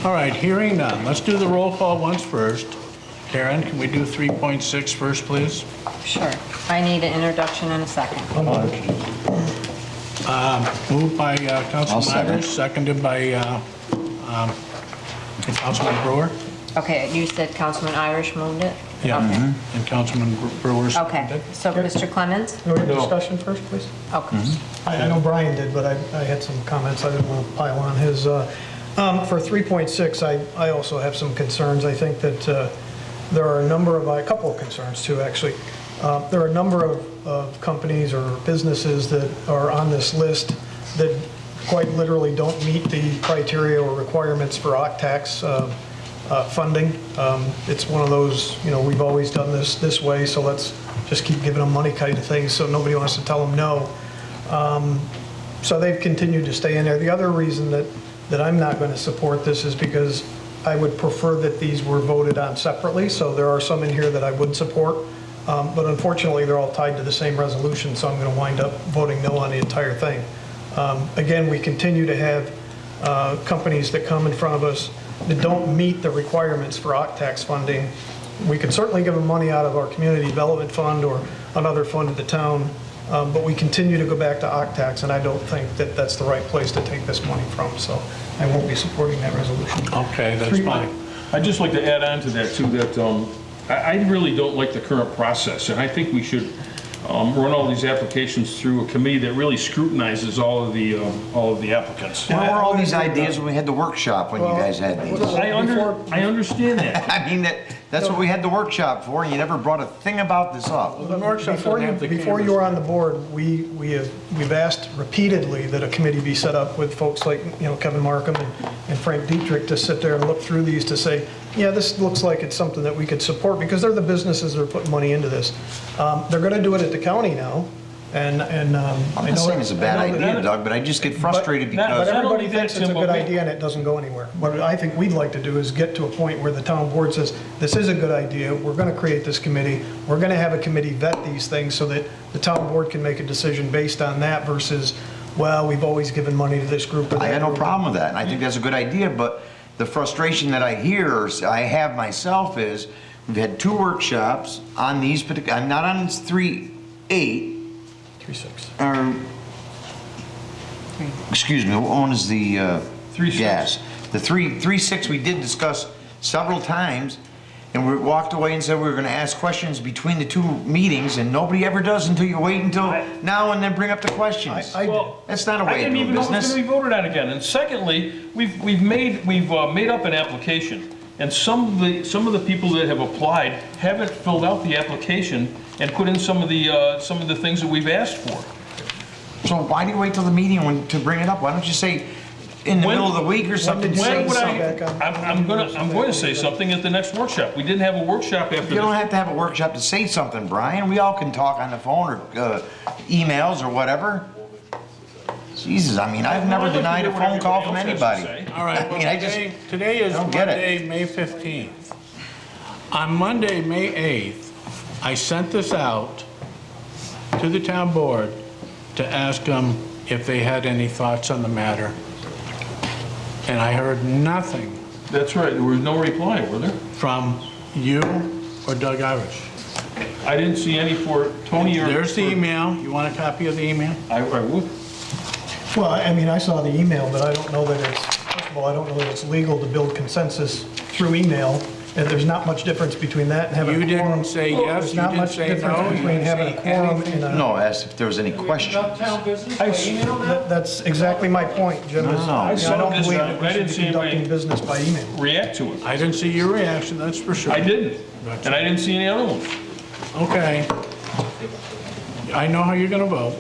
All right, hearing none. Let's do the roll call once first. Karen, can we do 3.6 first, please? Sure. I need an introduction and a second. Moved by Councilman Irish, seconded by Councilman Brewer. Okay, you said Councilman Irish moved it? Yeah, Okay. and Councilman Brewer seconded. Okay, so Mr. Clemens? Can we have discussion first, please? Okay. I know Brian did, but I had some comments. I didn't want to pile on his. For 3.6, I also have some concerns. I think that there are a couple of concerns too, actually. There are a number of companies or businesses that are on this list that quite literally don't meet the criteria or requirements for OCTAX funding. It's one of those, we've always done this way, so let's just keep giving them money kind of thing, so nobody wants to tell them no. So they've continued to stay in there. The other reason that I'm not going to support this is because I would prefer that these were voted on separately, so there are some in here that I would support, but unfortunately they're all tied to the same resolution, so I'm going to wind up voting no on the entire thing. Again, we continue to have companies that come in front of us that don't meet the requirements for OCTAX funding. We could certainly give them money out of our community development fund or another fund of the town, but we continue to go back to OCTAX, and I don't think that that's the right place to take this money from, so I won't be supporting that resolution. Okay, that's fine. I'd just like to add on to that too, that I really don't like the current process, and I think we should run all these applications through a committee that really scrutinizes all of the applicants. Where were all these ideas when we had the workshop when you guys had these? I understand that. I mean, that's what we had the workshop for, and you never brought a thing about this up. Before you were on the board, we've asked repeatedly that a committee be set up with folks like Kevin Markham and Frank Dietrich to sit there and look through these to say, yeah, this looks like it's something that we could support, because they're the businesses that are putting money into this. They're going to do it at the county now, and I'm not saying it's a bad idea, Doug, but I just get frustrated because... But everybody thinks it's a good idea and it doesn't go anywhere. What I think we'd like to do is get to a point where the town board says, this is a good idea, we're going to create this committee, we're going to have a committee vet these things so that the town board can make a decision based on that versus, well, we've always given money to this group or that. I had no problem with that, and I think that's a good idea, but the frustration that I hear, I have myself is, we've had 2 workshops on these particular, I'm not on 3.8. 3.6. Excuse me, what one is the 3.6. gas? The 3.6 we did discuss several times, and we walked away and said we were going to ask questions between the 2 meetings, and nobody ever does until you wait until now and then bring up the questions. Well, that's not a way I of didn't doing even know it was business. going to be voted on again. And secondly, we've made up an application, and some of the people that have applied haven't filled out the application and put in some of the things that we've asked for. So why do you wait till the meeting to bring it up? Why don't you say in the middle of the week or something? I'm going to say something at the next workshop. We didn't have a workshop after this. You don't have to have a workshop to say something, Brian. We all can talk on the phone or emails or whatever. Jesus, I mean, I've never denied a phone call from anybody. All right, well, today is Monday, May 15th. On Monday, May 8th, I sent this out to the town board to ask them if they had any thoughts on the matter. And I heard nothing. That's right, there was no reply, were there? From you or Doug Irish. I didn't see any for Tony or... There's the email. You want a copy of the email? I would. Well, I mean, I saw the email, but I don't know that it's, first of all, I don't know that it's legal to build consensus through email. And there's not much difference between that and having a quorum. You didn't say yes, There's you not didn't much say difference no, you between didn't having a say quorum anything. and a... No, asked if there was any questions. That's exactly my point, Jim. is I don't believe that we should be conducting business by email. React to it. I didn't see your reaction, that's for sure. I didn't. And I didn't see any other ones. Okay. I know how you're going to vote.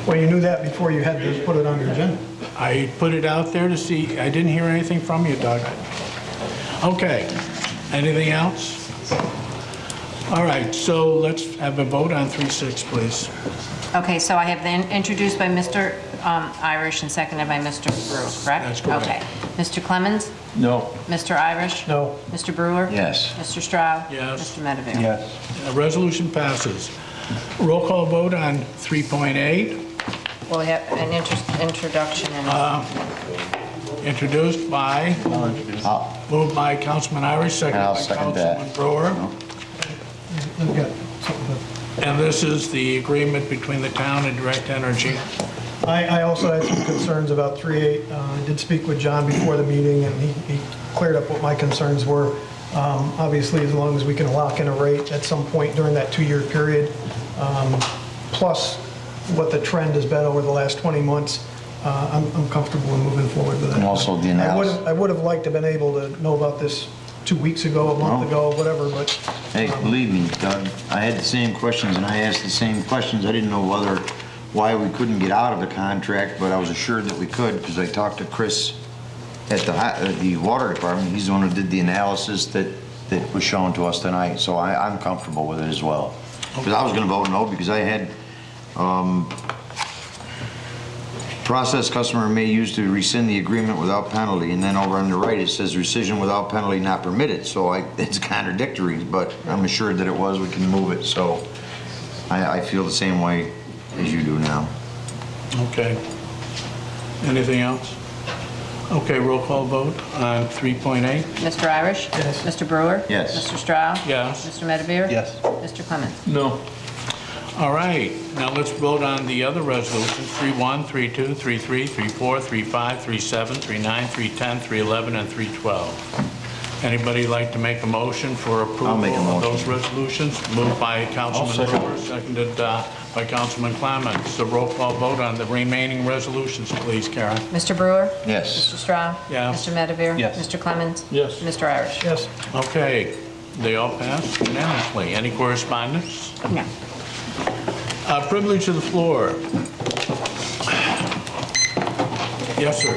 Well, you knew that before you had to put it on your agenda. I put it out there to see, I didn't hear anything from you, Doug. Okay. Anything else? All right, so let's have a vote on 3.6, please. Okay, so I have then introduced by Mr. Irish and seconded by Mr. Brewer, correct? That's correct. Okay. Mr. Clemens? No. Mr. Irish? No. Mr. Brewer? Yes. Mr. Stroud? Yes. Mr. Medeville? Yes. A resolution passes. Roll call vote on 3.8. Well, we have an introduction and... Introduced by, moved by Councilman Irish, seconded I'll by second Councilman that. Brewer. We've got something And this is the agreement between the town and Direct Energy. I also had some concerns about 3.8. I did speak with John before the meeting, and he cleared up what my concerns were. Obviously, as long as we can lock in a rate at some point during that 2-year period, plus what the trend has been over the last 20 months, I'm comfortable in moving forward with that. And also the analysis. I would have liked to have been able to know about this 2 weeks ago, a month ago, whatever, but... Hey, believe me, Doug, I had the same questions and I asked the same questions. I didn't know why we couldn't get out of the contract, but I was assured that we could because I talked to Chris at the water department. He's the one who did the analysis that was shown to us tonight, so I'm comfortable with it as well. Because I was going to vote no because I had process customer may use to rescind the agreement without penalty, and then over on the right it says rescission without penalty not permitted, so it's contradictory, but I'm assured that it was, we can move it, so I feel the same way as you do now. Okay. Anything else? Okay, roll call vote on 3.8. Mr. Irish? Yes. Mr. Brewer? Yes. Mr. Stroud? Yes. Mr. Medevere? Yes. Mr. Clemens? No. All right, now let's vote on the other resolutions, 3.1, 3.2, 3.3, 3.4, 3.5, 3.7, 3.9, 3.10, 3.11, and 3.12. Anybody like to make a motion for approval I'll make a of motion. those resolutions? Moved by Councilman Brewer, seconded by Councilman Clemens. So roll call vote on the remaining resolutions, please, Karen. Mr. Brewer? Yes. Mr. Stroud? Yes. Mr. Medevere? Yes. Mr. Clemens? Yes. Mr. Irish? Yes. Okay, they all passed unanimously. Any correspondence? No. Privilege of the floor. Yes, sir.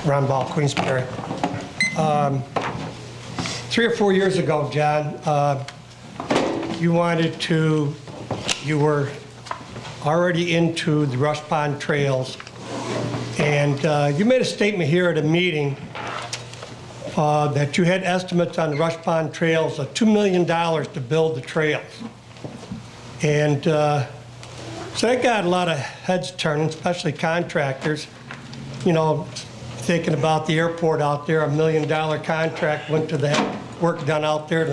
Ron Ball, Queensbury. 3 or 4 years ago, John, you were already into the Rush Pond Trails, and you made a statement here at a meeting that you had estimates on the Rush Pond Trails of $2 million to build the trails. And so that got a lot of heads turning, especially contractors. You know, thinking about the airport out there, $1 million contract went to that work done out there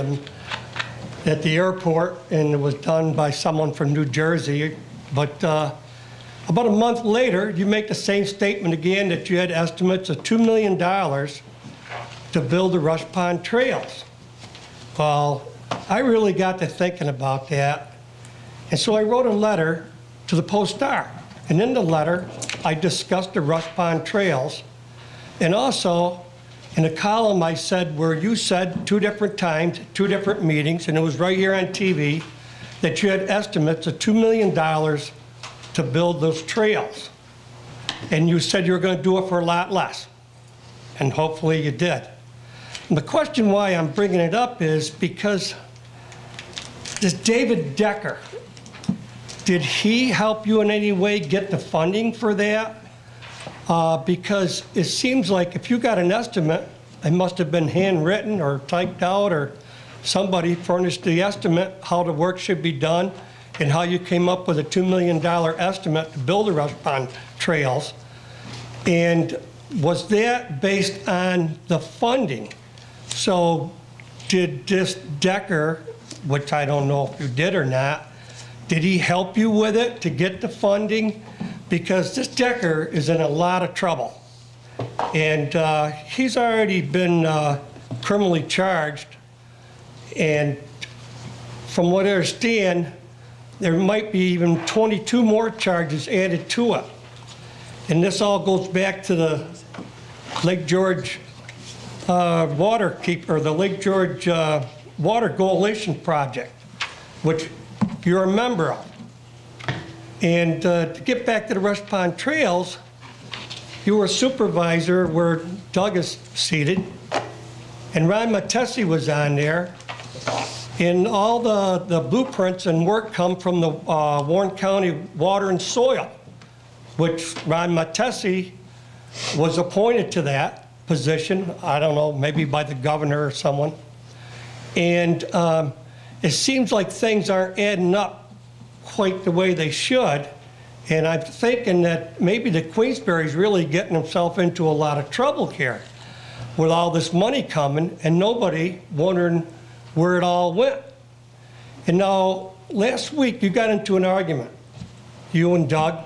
at the airport, and it was done by someone from New Jersey. But about a month later, you make the same statement again that you had estimates of $2 million to build the Rush Pond trails. Well, I really got to thinking about that, and so I wrote a letter to the Post-Star. And in the letter, I discussed the Rush Pond trails, and also in a column I said where you said 2 different times, 2 different meetings, and it was right here on TV, that you had estimates of $2 million to build those trails. And you said you were going to do it for a lot less. And hopefully you did. And the question why I'm bringing it up is because this David Decker, did he help you in any way get the funding for that? Because it seems like if you got an estimate, it must have been handwritten or typed out, or somebody furnished the estimate how the work should be done and how you came up with a $2 million estimate to build the Rush Pond trails. And was that based on the funding? So did this Decker, which I don't know if you did or not, did he help you with it to get the funding? Because this Decker is in a lot of trouble. And he's already been criminally charged. And from what I understand, there might be even 22 more charges added to it. And this all goes back to the Lake George Waterkeeper, the Lake George Water Coalition Project, which you're a member of. And to get back to the Rush Pond Trails, you were a supervisor where Doug is seated, and Ron Matesi was on there. And all the blueprints and work come from the Warren County Water and Soil, which Ron Matesi was appointed to that position, I don't know, maybe by the governor or someone. And it seems like things aren't adding up quite the way they should. And I'm thinking that maybe the Queensberry's really getting himself into a lot of trouble here with all this money coming and nobody wondering where it all went. And now, last week you got into an argument, you and Doug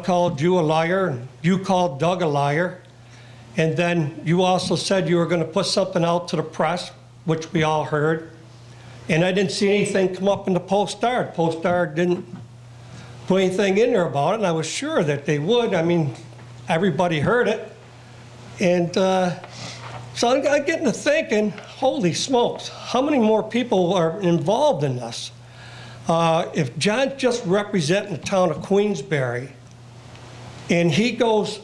called you a liar, and you called Doug a liar, and then you also said you were going to put something out to the press, which we all heard, and I didn't see anything come up in the Post-Star. The Post-Star didn't put anything in there about it, and I was sure that they would. I mean, everybody heard it. And so I'm getting to thinking, holy smokes, how many more people are involved in this? If John's just representing the town of Queensberry, and he goes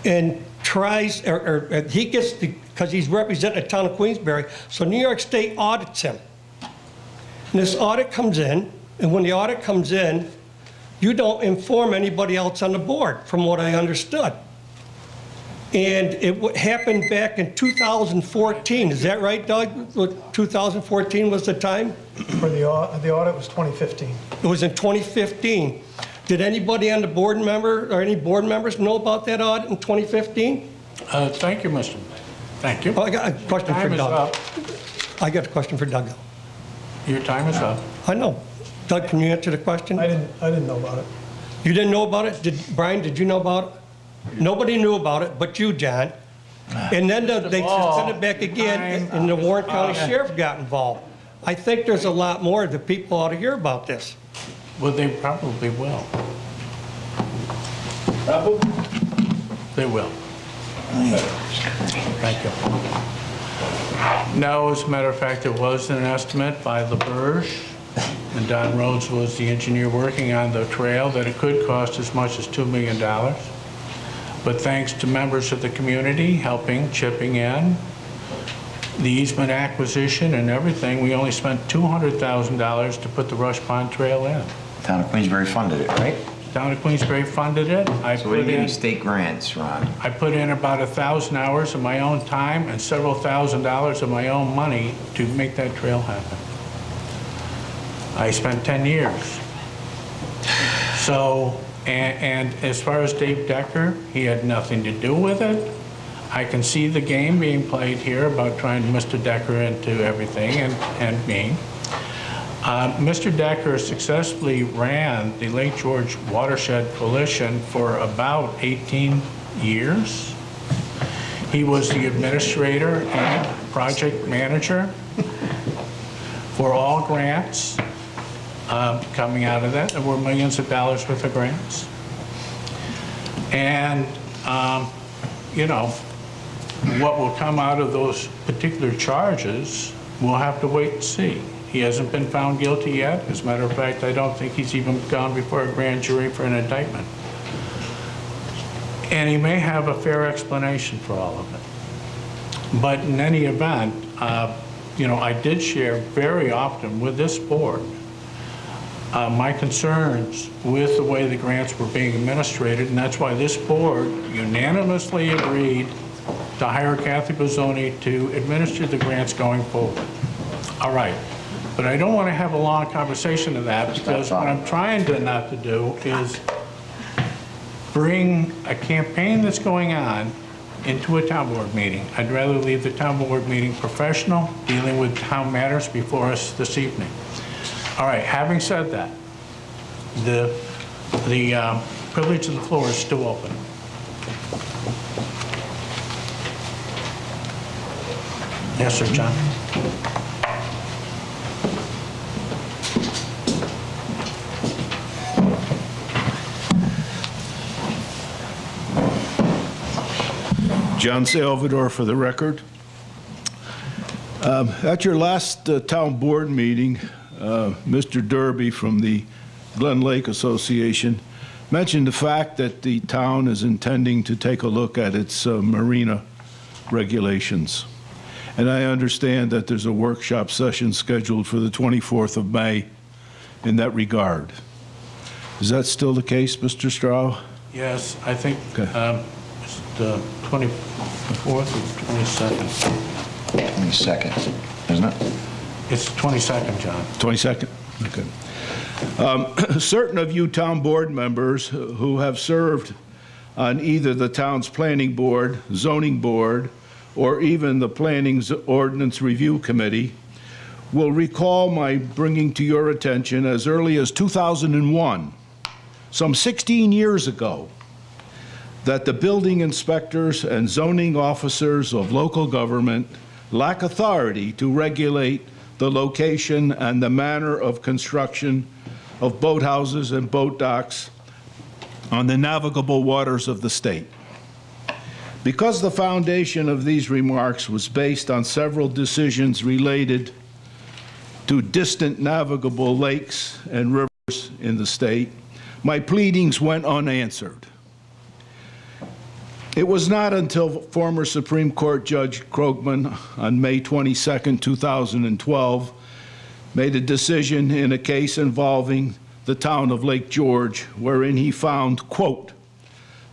and tries, or he gets the, because he's representing the town of Queensberry, so New York State audits him. And this audit comes in, and when the audit comes in, you don't inform anybody else on the board, from what I understood. And it happened back in 2014. Is that right, Doug? 2014 was the time? For the audit was 2015. It was in 2015. Did anybody on the board member or any board members know about that audit in 2015? Thank you, Mr. Thank you. Oh, I got a question for Doug. Up. I got a question for Doug. Your time is up. I know. Doug, can you answer the question? I didn't know about it. You didn't know about it? Brian, did you know about it? Nobody knew about it but you, John. And then they sent it back again, and the Warren County Sheriff got involved. I think there's a lot more that people ought to hear about this. Well, they probably will. They will. Thank you. No, as a matter of fact, it was an estimate by LaBerge, and Don Rhodes was the engineer working on the trail, that it could cost as much as $2 million. But thanks to members of the community helping, chipping in, the easement acquisition and everything, we only spent $200,000 to put the Rush Pond Trail in. Town of Queensberry funded it, right? Town of Queensberry funded it. So we didn't get any state grants, Ron? I put in about 1,000 hours of my own time and several $1,000s of my own money to make that trail happen. I spent 10 years. So, and as far as Dave Decker, he had nothing to do with it. I can see the game being played here about trying to Mr. Decker into everything and me. Mr. Decker successfully ran the Lake George Watershed Coalition for about 18 years. He was the administrator and project manager for all grants coming out of that. There were millions of dollars worth of grants. And, you know, what will come out of those particular charges, we'll have to wait and see. He hasn't been found guilty yet. As a matter of fact, I don't think he's even gone before a grand jury for an indictment. And he may have a fair explanation for all of it. But in any event, you know, I did share very often with this board my concerns with the way the grants were being administrated, and that's why this board unanimously agreed to hire Kathy Bozzoni to administer the grants going forward. All right, but I don't want to have a long conversation of that, because what I'm trying to not to do is bring a campaign that's going on into a town board meeting. I'd rather leave the town board meeting professional, dealing with town matters before us this evening. All right, having said that, the privilege of the floor is still open. Yes, sir, John. John Salvador for the record. At your last town board meeting, Mr. Derby from the Glen Lake Association mentioned the fact that the town is intending to take a look at its marina regulations. And I understand that there's a workshop session scheduled for the 24th of May in that regard. Is that still the case, Mr. Straugh? Yes, I think it's the 24th or 22nd. 22nd, isn't it? It's 22nd, John. 22nd? Okay. Certain of you town board members who have served on either the town's planning board, zoning board, or even the Planning Ordinance Review Committee will recall my bringing to your attention as early as 2001, some 16 years ago, that the building inspectors and zoning officers of local government lack authority to regulate the location and the manner of construction of boathouses and boat docks on the navigable waters of the state. Because the foundation of these remarks was based on several decisions related to distant navigable lakes and rivers in the state, my pleadings went unanswered. It was not until former Supreme Court Judge Krogman on May 22, 2012, made a decision in a case involving the town of Lake George, wherein he found, quote,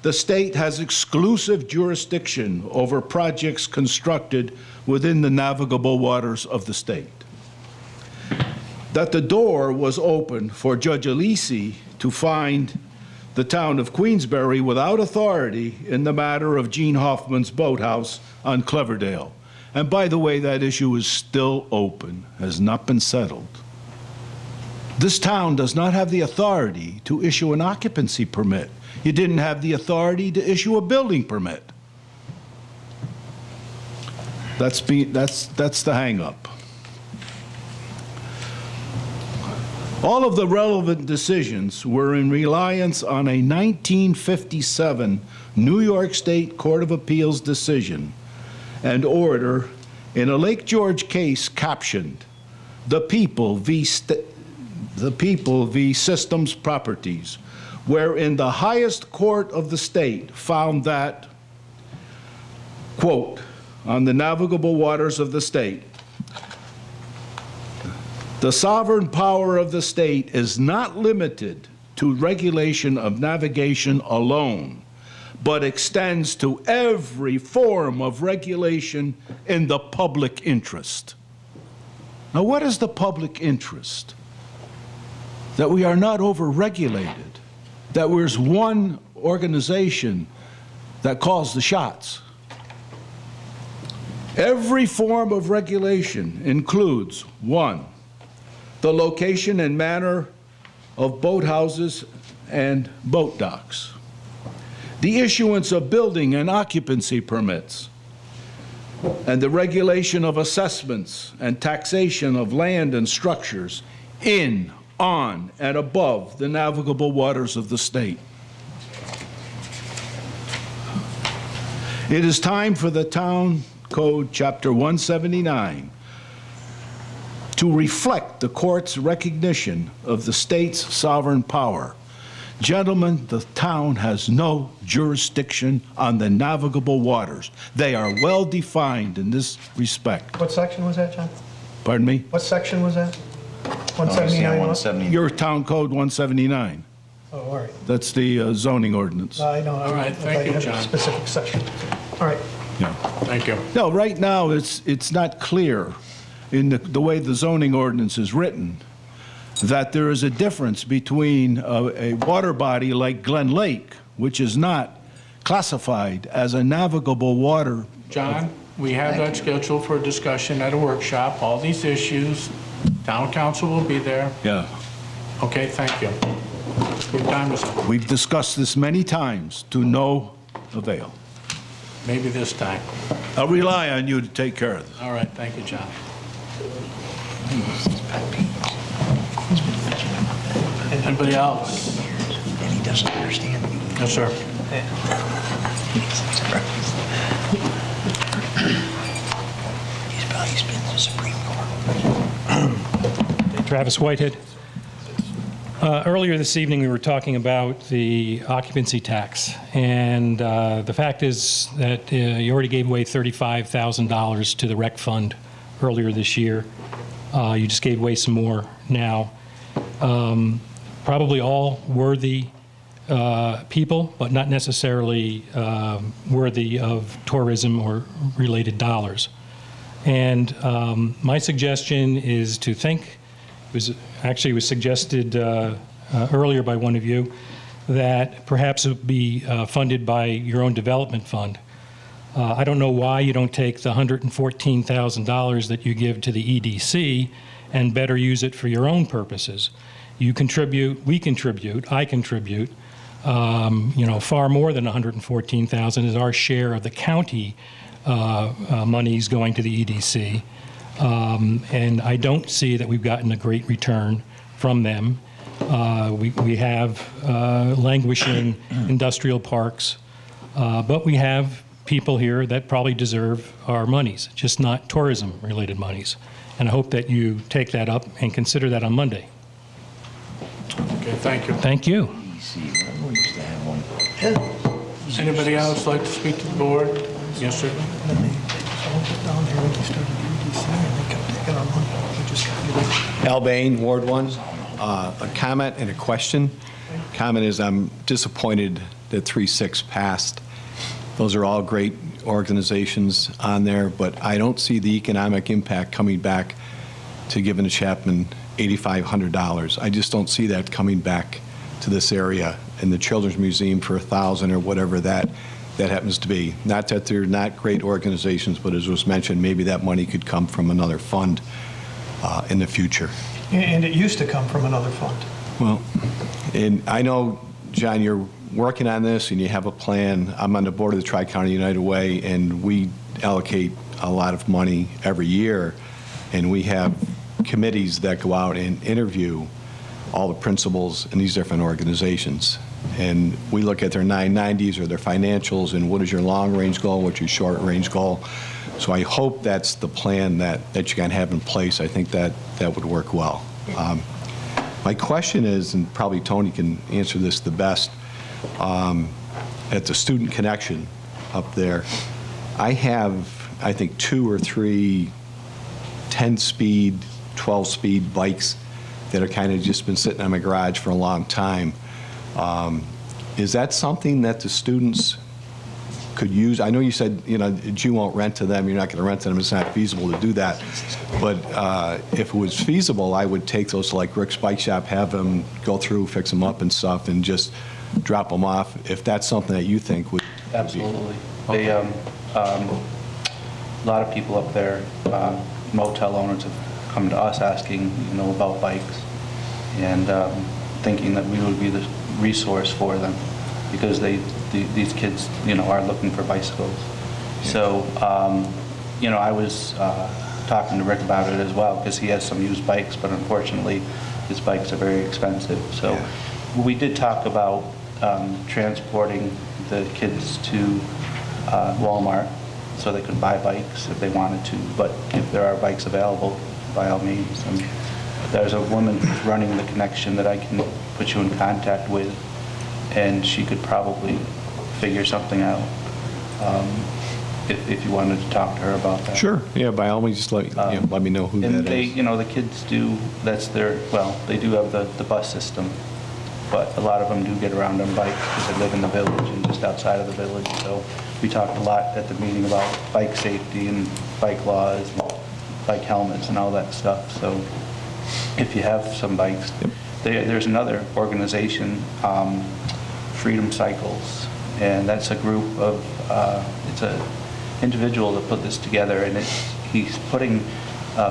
the state has exclusive jurisdiction over projects constructed within the navigable waters of the state. That the door was open for Judge Alisi to find the town of Queensbury without authority in the matter of Gene Hoffman's boathouse on Cleverdale. And by the way, that issue is still open, has not been settled. This town does not have the authority to issue an occupancy permit. You didn't have the authority to issue a building permit. That's the hang-up. All of the relevant decisions were in reliance on a 1957 New York State Court of Appeals decision and order in a Lake George case captioned, The People v. Systems Properties, wherein the highest court of the state found that, quote, on the navigable waters of the state, the sovereign power of the state is not limited to regulation of navigation alone, but extends to every form of regulation in the public interest. Now, what is the public interest? that we are not over-regulated, that there's one organization that calls the shots. Every form of regulation includes, 1, the location and manner of boathouses and boat docks, the issuance of building and occupancy permits, and the regulation of assessments and taxation of land and structures in, on, and above the navigable waters of the state. It is time for the Town Code, Chapter 179, to reflect the court's recognition of the state's sovereign power. Gentlemen, the town has no jurisdiction on the navigable waters. They are well defined in this respect. What section was that, John? Pardon me? What section was that? 179? 179. Your Town Code 179. Oh, all right. That's the zoning ordinance. I know. All right, thank you, John. Specific section. All right. Yeah. Thank you. No, right now, it's not clear in the way the zoning ordinance is written that there is a difference between a water body like Glen Lake, which is not classified as a navigable water. John, we have that scheduled for discussion at a workshop, all these issues. Town council will be there. Yeah. Okay, thank you. Your time is up. We've discussed this many times to no avail. Maybe this time. I'll rely on you to take care of this. All right, thank you, John. Anybody else? And he doesn't understand. Yes, sir. He's been to the Supreme Court. Travis Whitehead. Earlier this evening, we were talking about the occupancy tax, and the fact is that you already gave away $35,000 to the rec fund earlier this year. You just gave away some more now. Probably all worthy people, but not necessarily worthy of tourism or related dollars. And my suggestion is to think, it was suggested earlier by one of you, that perhaps it would be funded by your own development fund. I don't know why you don't take the $114,000 that you give to the EDC and better use it for your own purposes. You contribute, we contribute, I contribute, far more than $114,000 is our share of the county monies going to the EDC. And I don't see that we've gotten a great return from them. We have languishing industrial parks, but we have people here that probably deserve our monies, just not tourism-related monies. And I hope that you take that up and consider that on Monday. Okay, thank you. Thank you. Anybody else like to speak to the board? Yes, sir. Al Bain, Ward 1. A comment and a question. Comment is I'm disappointed that 3-6 passed. Those are all great organizations on there, but I don't see the economic impact coming back to giving a Chapman $8,500. I just don't see that coming back to this area and the Children's Museum for $1,000 or whatever that happens to be. Not that they're not great organizations, but as was mentioned, maybe that money could come from another fund in the future. And it used to come from another fund. Well, and I know, John, you're working on this and you have a plan. I'm on the board of the Tri-County United Way, and we allocate a lot of money every year, and we have committees that go out and interview all the principals in these different organizations. And we look at their 990s or their financials and what is your long-range goal, what's your short-range goal. So I hope that's the plan that you can have in place. I think that would work well. My question is, and probably Tony can answer this the best, at the Student Connection up there, I have, I think, 2 or 3 10-speed, 12-speed bikes that have kind of just been sitting in my garage for a long time. Is that something that the students could use, I know you said, that you won't rent to them, you're not going to rent to them, it's not feasible to do that. But if it was feasible, I would take those to like Rick's Bike Shop, have them go through, fix them up and stuff, and just drop them off, if that's something that you think would. Absolutely. They, a lot of people up there, motel owners have come to us asking, about bikes, and thinking that we would be the resource for them, because these kids, are looking for bicycles. So, I was talking to Rick about it as well, because he has some used bikes, but unfortunately, his bikes are very expensive. So we did talk about transporting the kids to Walmart so they could buy bikes if they wanted to, but if there are bikes available, by all means. And there's a woman who's running the connection that I can put you in contact with, and she could probably figure something out if you wanted to talk to her about that. Sure. Yeah, by all means, just let me know who that is. And they, the kids do, they do have the bus system, but a lot of them do get around on bikes because they live in the village and just outside of the village. So we talked a lot at the meeting about bike safety and bike laws, and bike helmets and all that stuff. So if you have some bikes, there's another organization, Freedom Cycles, and that's a group of, it's an individual that put this together, and he's putting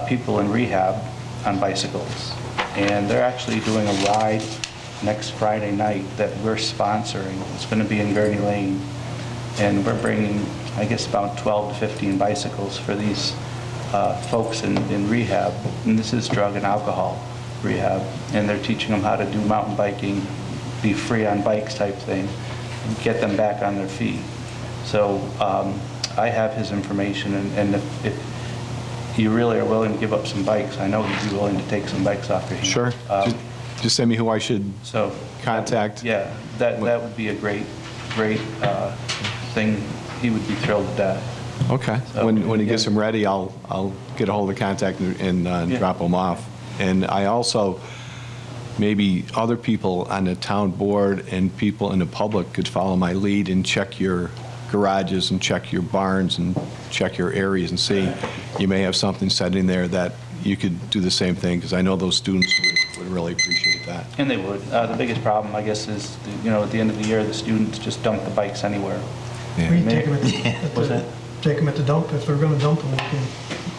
people in rehab on bicycles. And they're actually doing a ride next Friday night that we're sponsoring. It's going to be in Gurney Lane, and we're bringing, I guess, about 12 to 15 bicycles for these folks in rehab, and this is drug and alcohol rehab, and they're teaching them how to do mountain biking, be free on bikes type thing, and get them back on their feet. So I have his information, and if you really are willing to give up some bikes, I know he'd be willing to take some bikes off your hands. Sure. Just send me who I should contact. Yeah, that would be a great thing. He would be thrilled to death. Okay. So, when he gets them ready, I'll get a hold of contact and drop them off. And I also, maybe other people on the town board and people in the public could follow my lead and check your garages and check your barns and check your areas and see. You may have something set in there that you could do the same thing, because I know those students would really appreciate that. And they would. The biggest problem, I guess, is at the end of the year, the students just dump the bikes anywhere. Yeah. We take them at the dump. If they're going to dump them, we can.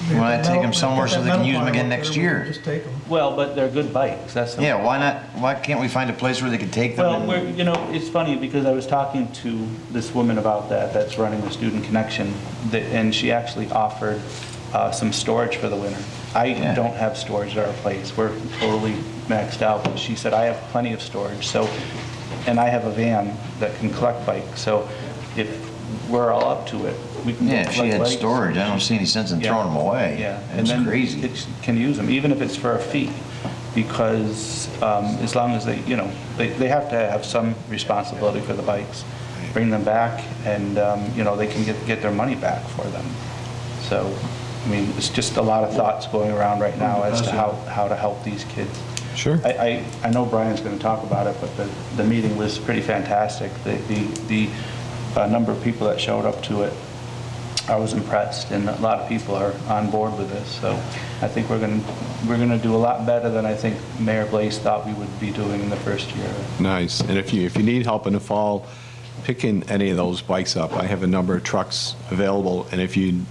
You want to take them somewhere so they can use them again next year? Just take them. Well, but they're good bikes. That's yeah. Why not? Why can't we find a place where they can take them? Well, it's funny because I was talking to this woman about that's running the Student Connection, and she actually offered some storage for the winter. I don't have storage at our place. We're totally maxed out. But she said I have plenty of storage. So, and I have a van that can collect bikes. So, if we're all up to it, we can. Yeah, if she had storage, I don't see any sense in throwing them away. Yeah, and then crazy. Kids can use them, even if it's for a fee, because as long as they have to have some responsibility for the bikes, bring them back, and they can get their money back for them. So, I mean, it's just a lot of thoughts going around right now as to how to help these kids. Sure. I know Brian's going to talk about it, but the meeting was pretty fantastic. The number of people that showed up to it, I was impressed, and a lot of people are on board with this. So I think we're going to do a lot better than I think Mayor Blaze thought we would be doing in the first year. Nice. And if you need help in the fall picking any of those bikes up, I have a number of trucks available, and if you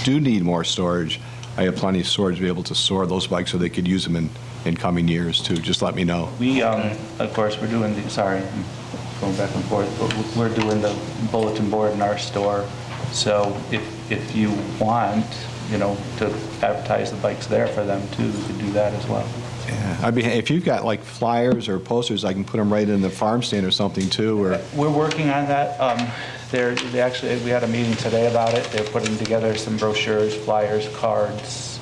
do need more storage, I have plenty of storage to be able to store those bikes so they could use them in coming years too. Just let me know. We, of course, we're doing I'm going back and forth, but we're doing the bulletin board in our store. So if you want, to advertise the bikes there for them too, we could do that as well. Yeah, if you've got like flyers or posters, I can put them right in the farm stand or something too. Or we're working on that. We had a meeting today about it. They're putting together some brochures, flyers, cards,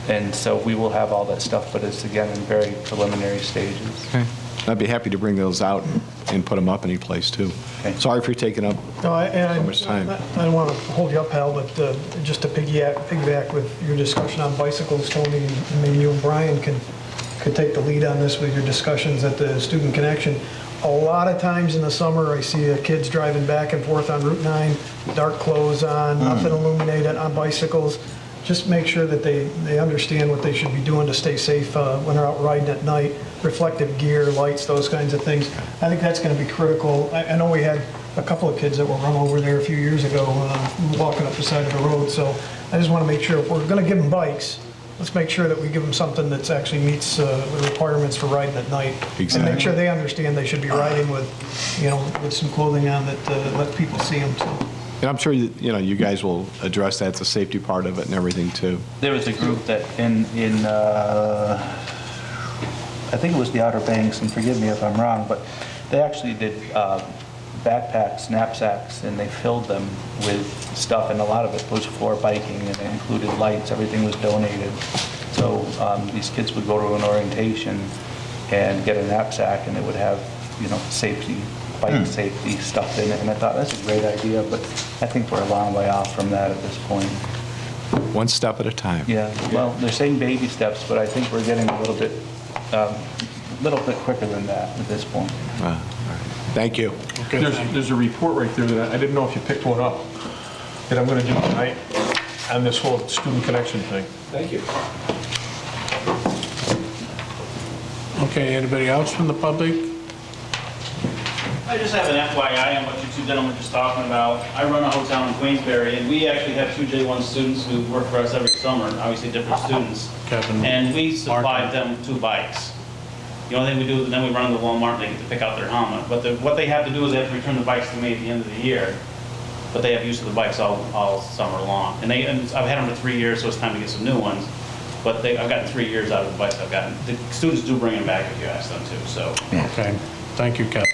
and so we will have all that stuff. But it's again in very preliminary stages. Okay. I'd be happy to bring those out and put them up any place too. Okay. Sorry for taking up so much time. I don't want to hold you up, Hal, but just to piggyback with your discussion on bicycles, Tony, and maybe you and Brian could take the lead on this with your discussions at the Student Connection. A lot of times in the summer, I see kids driving back and forth on Route 9, dark clothes on, nothing illuminated, on bicycles. Just make sure that they understand what they should be doing to stay safe when they're out riding at night, reflective gear, lights, those kinds of things. I think that's going to be critical. I know we had a couple of kids that were run over there a few years ago walking up the side of the road, so I just want to make sure if we're going to give them bikes, let's make sure that we give them something that actually meets the requirements for riding at night. Exactly. And make sure they understand they should be riding with, with some clothing on that lets people see them. So. And I'm sure you guys will address that, the safety part of it and everything too. There was a group that in I think it was the Outer Banks, and forgive me if I'm wrong, but they actually did backpacks, knapsacks, and they filled them with stuff, and a lot of it was for biking, and it included lights. Everything was donated. So these kids would go to an orientation and get a knapsack, and it would have, safety, bike safety stuff in it. And I thought, that's a great idea, but I think we're a long way off from that at this point. One step at a time. Yeah, well, they're saying baby steps, but I think we're getting a little bit quicker than that at this point. All right. Thank you. Okay, there's a report right there that I didn't know if you picked one up, that I'm going to do tonight on this whole student connection thing. Thank you. Okay, anybody else from the public? I just have an FYI on what you two gentlemen were just talking about. I run a hotel in Queensbury, and we actually have 2 J1 students who work for us every summer, obviously different students. Kevin. And we supplied them 2 bikes. The only thing we do, then we run them to Walmart and they get to pick out their helmet. But what they have to do is they have to return the bikes to me at the end of the year. But they have use of the bikes all summer long. And I've had them for 3 years, so it's time to get some new ones. But I've gotten 3 years out of the bikes I've gotten. The students do bring them back if you ask them to, so. Okay, thank you, Kevin.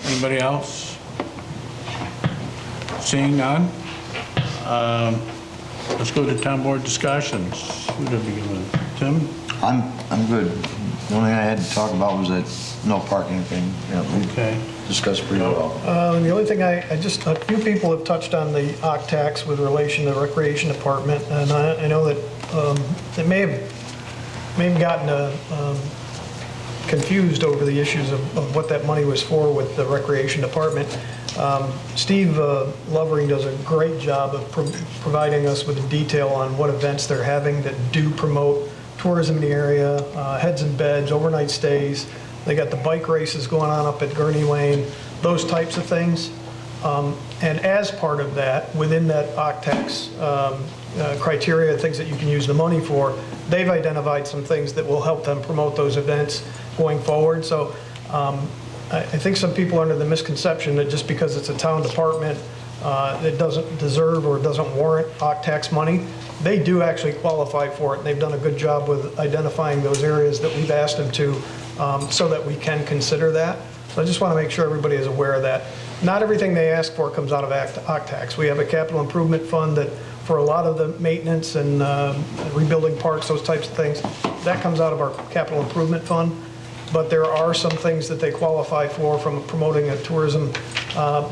Anybody else? Seeing none? Let's go to town board discussions. Who did we begin with? Tim? I'm good. The only thing I had to talk about was that no parking thing. Okay. Discussed pretty well. The only thing a few people have touched on the OC tax with relation to the recreation department, and I know that it may have gotten confused over the issues of what that money was for with the recreation department. Steve Lovering does a great job of providing us with detail on what events they're having that do promote tourism in the area, heads and beds, overnight stays. They got the bike races going on up at Gurney Lane, those types of things. And as part of that, within that OCTAX criteria, things that you can use the money for, they've identified some things that will help them promote those events going forward. So I think some people are under the misconception that just because it's a town department, it doesn't deserve or doesn't warrant OCTAX money. They do actually qualify for it, and they've done a good job with identifying those areas that we've asked them to so that we can consider that. So I just want to make sure everybody is aware of that. Not everything they ask for comes out of OCTAX. We have a capital improvement fund that for a lot of the maintenance and rebuilding parks, those types of things, that comes out of our capital improvement fund. But there are some things that they qualify for from promoting a tourism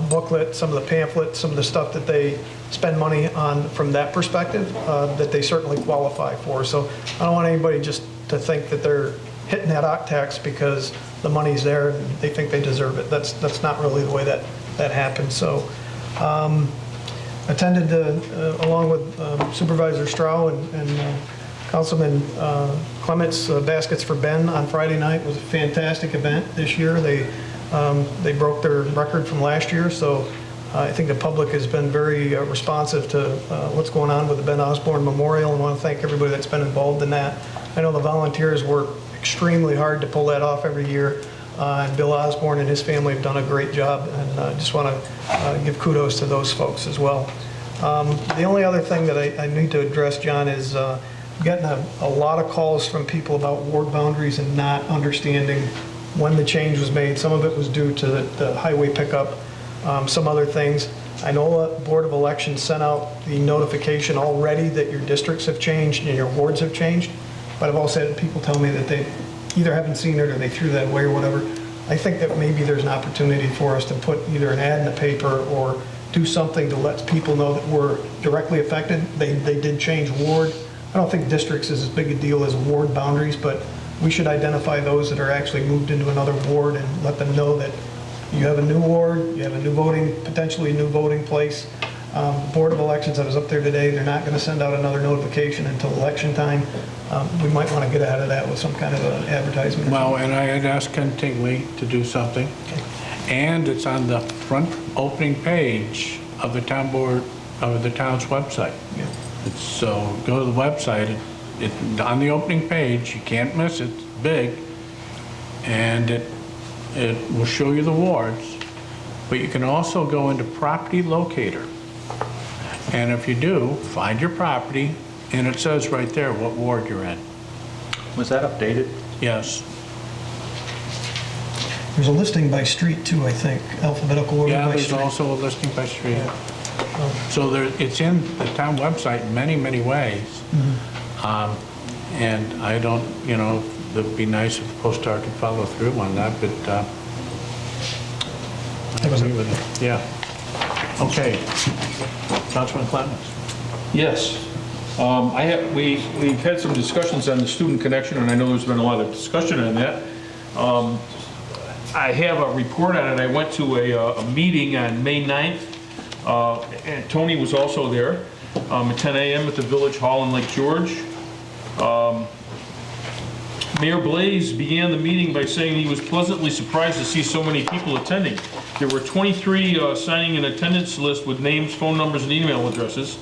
booklet, some of the pamphlets, some of the stuff that they spend money on from that perspective that they certainly qualify for. So I don't want anybody just to think that they're hitting that OCTAX because the money's there and they think they deserve it. That's not really the way that happens. So attended along with Supervisor Strau and Councilman Clement's Baskets for Ben on Friday night. It was a fantastic event this year. They broke their record from last year, so I think the public has been very responsive to what's going on with the Ben Osborne Memorial, and I want to thank everybody that's been involved in that. I know the volunteers work extremely hard to pull that off every year, and Bill Osborne and his family have done a great job, and I just want to give kudos to those folks as well. The only other thing that I need to address, John, is getting a lot of calls from people about ward boundaries and not understanding when the change was made. Some of it was due to the highway pickup, some other things. I know the Board of Elections sent out the notification already that your districts have changed and your wards have changed, but I've also had people tell me that they either haven't seen it or they threw that away or whatever. I think that maybe there's an opportunity for us to put either an ad in the paper or do something to let people know that we're directly affected. They did change ward. I don't think districts is as big a deal as ward boundaries, but we should identify those that are actually moved into another ward and let them know that you have a new ward, you have a new voting, potentially new voting place. Board of Elections, I was up there today, they're not going to send out another notification until election time. We might want to get ahead of that with some kind of an advertisement. Well, and I had asked Ken Tingley to do something, and it's on the front opening page of the town board, of the town's website. Yeah. So go to the website, it's on the opening page, you can't miss it, it's big, and it will show you the wards, but you can also go into property locator. And if you do, find your property, and it says right there what ward you're in. Was that updated? Yes. There's a listing by street too, I think, alphabetical order Yeah, by there's street. also a listing by street. So it's in the town website in many, many ways. And I don't, it'd be nice if the Post Star could follow through on that, but I agree with it. Yeah. Okay. Councilman Clemens. Yes. We've had some discussions on the student connection, and I know there's been a lot of discussion on that. I have a report on it. I went to a meeting on May 9th, and Tony was also there at 10 a.m. at the Village Hall in Lake George. Mayor Blaze began the meeting by saying he was pleasantly surprised to see so many people attending. There were 23 signing an attendance list with names, phone numbers, and email addresses.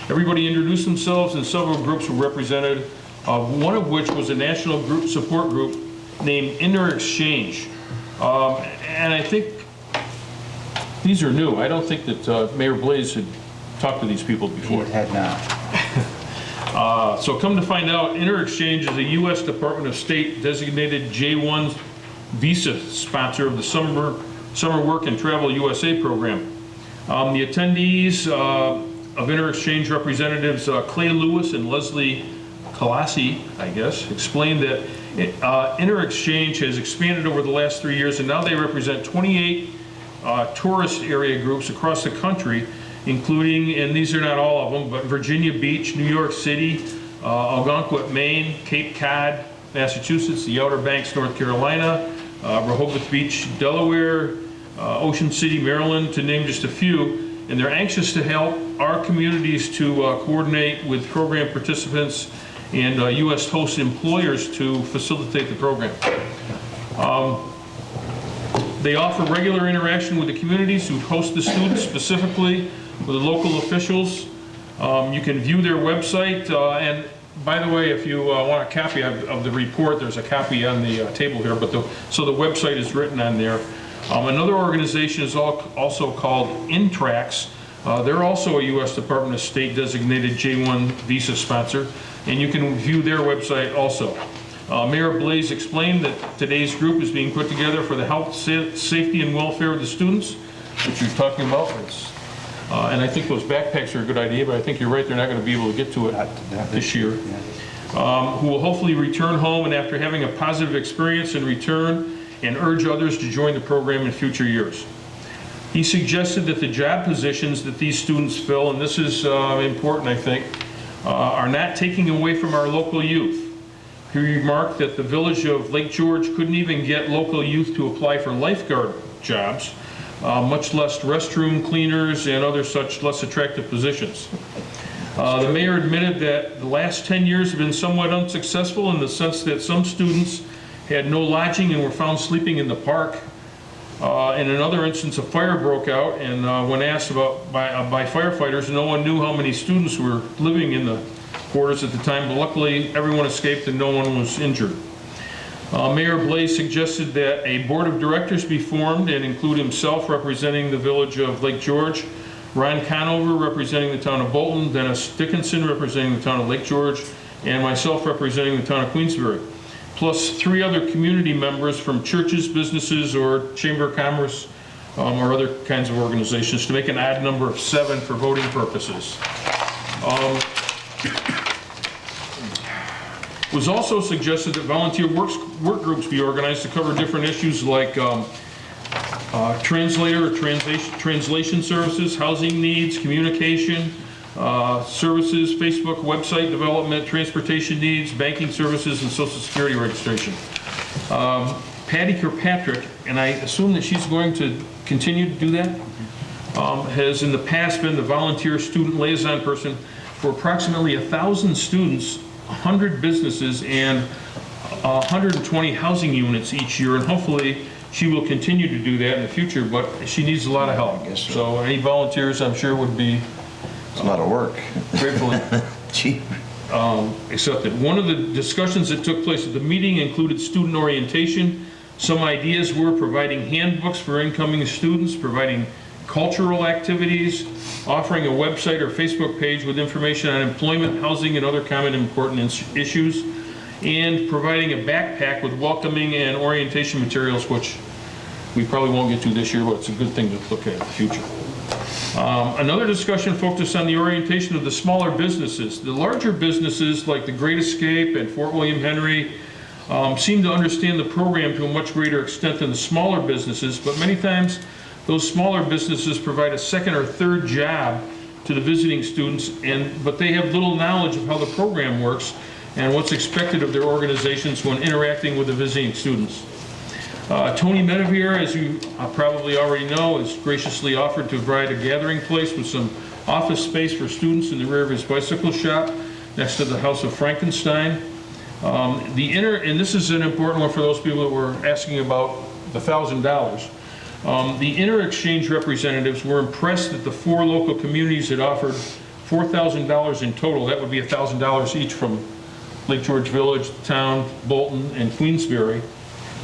Everybody introduced themselves, and several groups were represented, one of which was a national group support group named Inter-Exchange. And I think these are new. I don't think that Mayor Blaze had talked to these people before. He had not. So come to find out, Inter-Exchange is a U.S. Department of State designated J1 visa sponsor of the Summer Work and Travel USA program. The attendees of Inter-Exchange representatives Clay Lewis and Leslie Kalassi, I guess, explained that Inter-Exchange has expanded over the last 3 years, and now they represent 28 tourist area groups across the country, including, and these are not all of them, but Virginia Beach, New York City, Algonquin, Maine, Cape Cod, Massachusetts, the Outer Banks, North Carolina, Rehoboth Beach, Delaware, Ocean City, Maryland, to name just a few. And they're anxious to help our communities to coordinate with program participants and U.S. host employers to facilitate the program. They offer regular interaction with the communities who host the students, specifically with the local officials. You can view their website, and by the way, if you want a copy of the report, there's a copy on the table here, so the website is written on there. Another organization is also called Intrax. They're also a U.S. Department of State designated J1 visa sponsor, and you can view their website also. Mayor Blaze explained that today's group is being put together for the health, safety, and welfare of the students, which you're talking about. And I think those backpacks are a good idea, but I think you're right, they're not going to be able to get to it this year. Who will hopefully return home and after having a positive experience in return, and urge others to join the program in future years. He suggested that the job positions that these students fill, and this is important, I think, are not taking away from our local youth. He remarked that the village of Lake George couldn't even get local youth to apply for lifeguard jobs, much less restroom cleaners and other such less attractive positions. The mayor admitted that the last 10 years have been somewhat unsuccessful in the sense that some students had no lodging and were found sleeping in the park. In another instance, a fire broke out, and when asked about by firefighters, no one knew how many students were living in the quarters at the time, but luckily everyone escaped and no one was injured. Mayor Blaze suggested that a board of directors be formed and include himself representing the village of Lake George, Ron Conover representing the town of Bolton, Dennis Dickinson representing the town of Lake George, and myself representing the town of Queensbury, plus 3 other community members from churches, businesses, or Chamber of Commerce, or other kinds of organizations, to make an odd number of 7 for voting purposes. It was also suggested that volunteer work groups be organized to cover different issues like translator or translation services, housing needs, communication, services, Facebook, website development, transportation needs, banking services, and social security registration. Patty Kirkpatrick, and I assume that she's going to continue to do that, has in the past been the volunteer student liaison person for approximately 1,000 students, 100 businesses, and 120 housing units each year, and hopefully she will continue to do that in the future, but she needs a lot of help. So any volunteers, I'm sure, would be It's a lot of work. gratefully Gee. accepted. One of the discussions that took place at the meeting included student orientation. Some ideas were providing handbooks for incoming students, providing cultural activities, offering a website or Facebook page with information on employment, housing, and other common important issues, and providing a backpack with welcoming and orientation materials, which we probably won't get to this year, but it's a good thing to look at in the future. Another discussion focused on the orientation of the smaller businesses. The larger businesses like the Great Escape and Fort William Henry seem to understand the program to a much greater extent than the smaller businesses, but many times those smaller businesses provide a second or third job to the visiting students, but they have little knowledge of how the program works and what's expected of their organizations when interacting with the visiting students. Tony Medevere, as you probably already know, has graciously offered to provide a gathering place with some office space for students in the rear of his bicycle shop next to the House of Frankenstein. And this is an important one for those people that were asking about the $1,000. The inter-exchange representatives were impressed that the 4 local communities had offered $4,000 in total. That would be $1,000 each from Lake George Village, Town, Bolton, and Queensbury.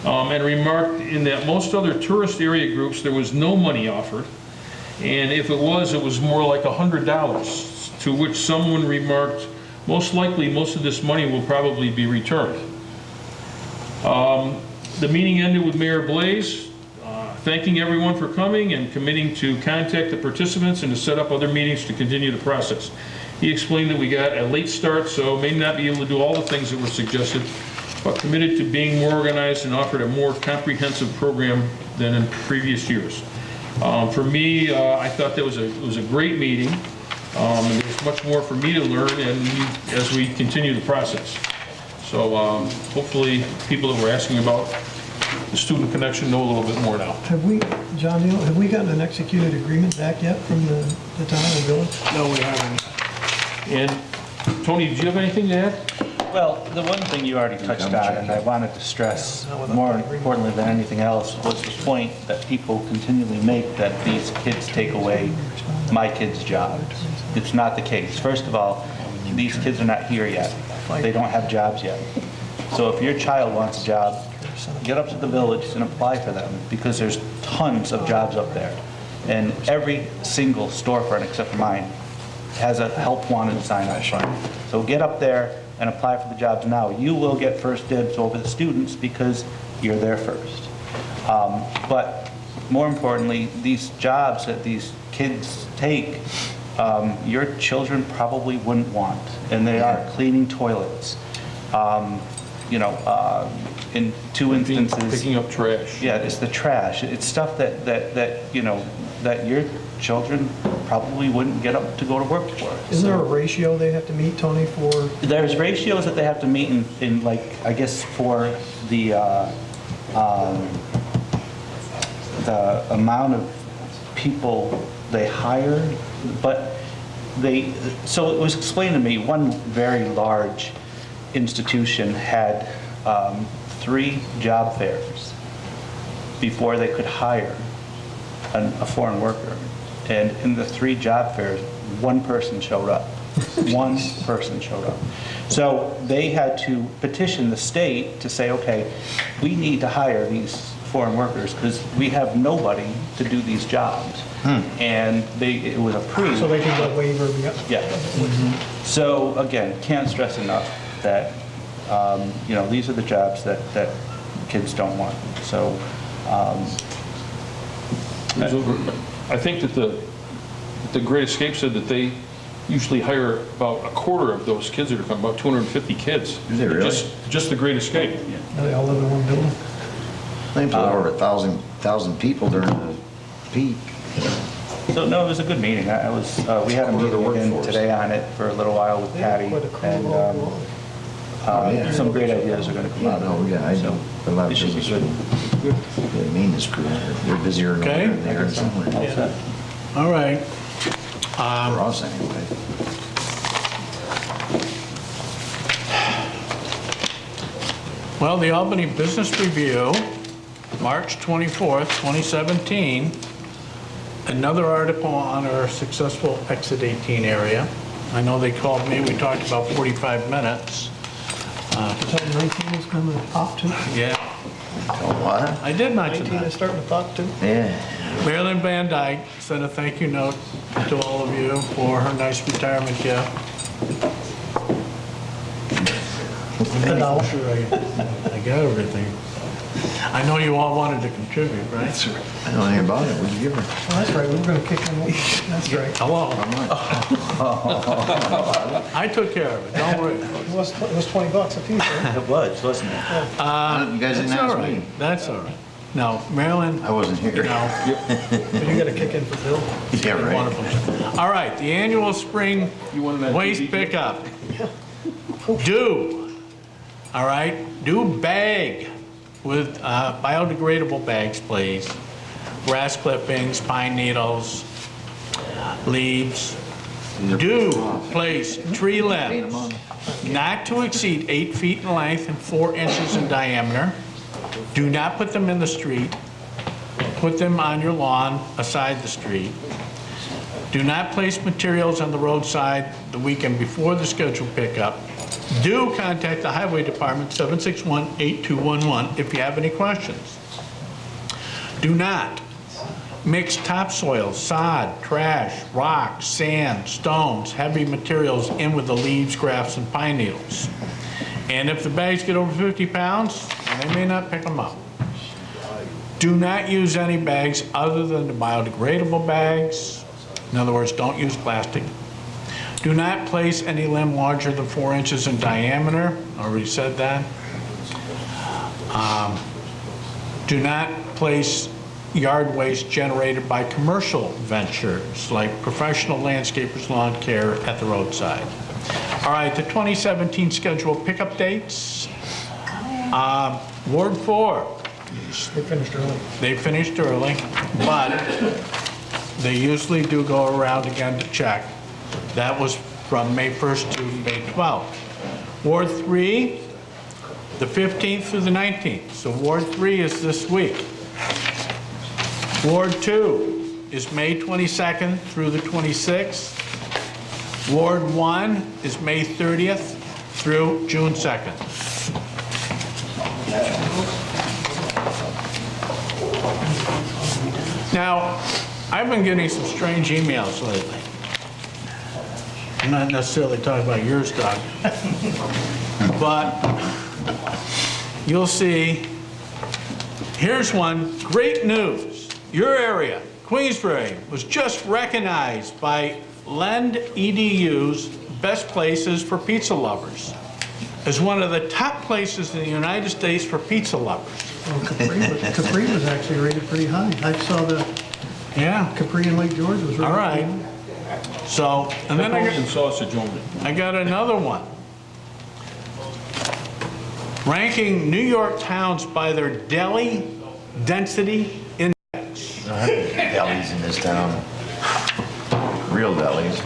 And remarked in that most other tourist area groups there was no money offered, and if it was more like $100, to which someone remarked, most likely most of this money will probably be returned. The meeting ended with Mayor Blaze thanking everyone for coming and committing to contact the participants and to set up other meetings to continue the process. He explained that we got a late start, so may not be able to do all the things that were suggested, but committed to being more organized and offered a more comprehensive program than in previous years. For me, I thought that was a great meeting. And there's much more for me to learn as we continue the process. So hopefully people that were asking about the student connection know a little bit more now. Have we, John, have we gotten an executed agreement back yet from the town and village? No, we haven't. And Tony, did you have anything to add? Well, the one thing you already touched on, and I wanted to stress more importantly than anything else, was the point that people continually make that these kids take away my kids' jobs. It's not the case. First of all, these kids are not here yet. They don't have jobs yet. So if your child wants a job, get up to the village and apply for them, because there's tons of jobs up there. And every single storefront except for mine has a help wanted sign up front. So get up there and apply for the jobs now. You will get first dibs over the students because you're there first. But more importantly, these jobs that these kids take, your children probably wouldn't want. And they are cleaning toilets. In 2 instances. Picking up trash. Yeah, it's the trash. It's stuff that your children probably wouldn't get up to go to work for. Is there a ratio they have to meet, Tony, for? There's ratios that they have to meet in like, I guess, for the amount of people they hire, but so it was explained to me, one very large institution had 3 job fairs before they could hire a foreign worker. And in the 3 job fairs, 1 person showed up. 1 person showed up. So they had to petition the state to say, okay, we need to hire these foreign workers because we have nobody to do these jobs. And it was approved. So they can get a waiver. Yeah. So again, can't stress enough that these are the jobs that kids don't want. So I think that the Great Escape said that they usually hire about a quarter of those kids that are coming, about 250 kids. Is it really? Just the Great Escape. Yeah. They all live in one building? I think over 1,000 people during the peak. So, no, it was a good meeting. We had a meeting again today on it for a little while with Patty, and some great ideas are going to come out of it. Yeah, I know. A lot of It should be business. good. The maintenance crew, they're busier than Okay. there and somewhere. All right. For us, anyway. Well, the Albany Business Review, March 24th, 2017, another article on our successful Exit 18 area. I know they called me, we talked about 45 minutes. Is that 19 is going to pop too? Yeah. What? I did mention 19 that. is starting to pop too? Yeah. Marilyn Van Dyke sent a thank you note to all of you for her nice retirement gift. I'm not sure I got everything. I know you all wanted to contribute, right? That's right. I don't know anything about it. What'd you give her? Oh, that's right, we were going to kick in. That's right. Hello. I took care of it, don't worry. It was $20 a piece, right? It was, wasn't it? You guys didn't That's ask all right. me. That's all right. No, Marilyn. I wasn't here. You know, But you got to kick in for Bill. Yeah, right. wonderful. All right, the annual spring waste pickup. Due. All right, due bag with biodegradable bags, please. Grass clippings, pine needles, leaves. Do place tree limbs not to exceed 8 feet in length and 4 inches in diameter. Do not put them in the street. Put them on your lawn aside the street. Do not place materials on the roadside the weekend before the scheduled pickup. Do contact the Highway Department, 761-8211, if you have any questions. Do not mix topsoil, sod, trash, rocks, sand, stones, heavy materials in with the leaves, grafts, and pine needles. And if the bags get over 50 pounds, they may not pick them up. Do not use any bags other than the biodegradable bags. In other words, don't use plastic. Do not place any limb larger than 4 inches in diameter. Already said that. Do not place yard waste generated by commercial ventures like professional landscapers, lawn care at the roadside. All right, the 2017 scheduled pickup dates. Ward 4. They finished early. They finished early, but they usually do go around again to check. That was from May 1st to May 12th. Ward 3, the 15th through the 19th. So Ward 3 is this week. Ward 2 is May 22nd through the 26th. Ward 1 is May 30th through June 2nd. Now, I've been getting some strange emails lately. I'm not necessarily talking about yours, Doug. But you'll see, here's one, great news. Your area, Queensbury, was just recognized by Lend EDU's Best Places for Pizza Lovers as one of the top places in the United States for pizza lovers. Well, Capri was actually rated pretty high. I saw the Capri in Lake George was rated All right. pretty high. So, and then And sausage only. I got another one. Ranking New York towns by their deli density index. Delis in this town. Real delis.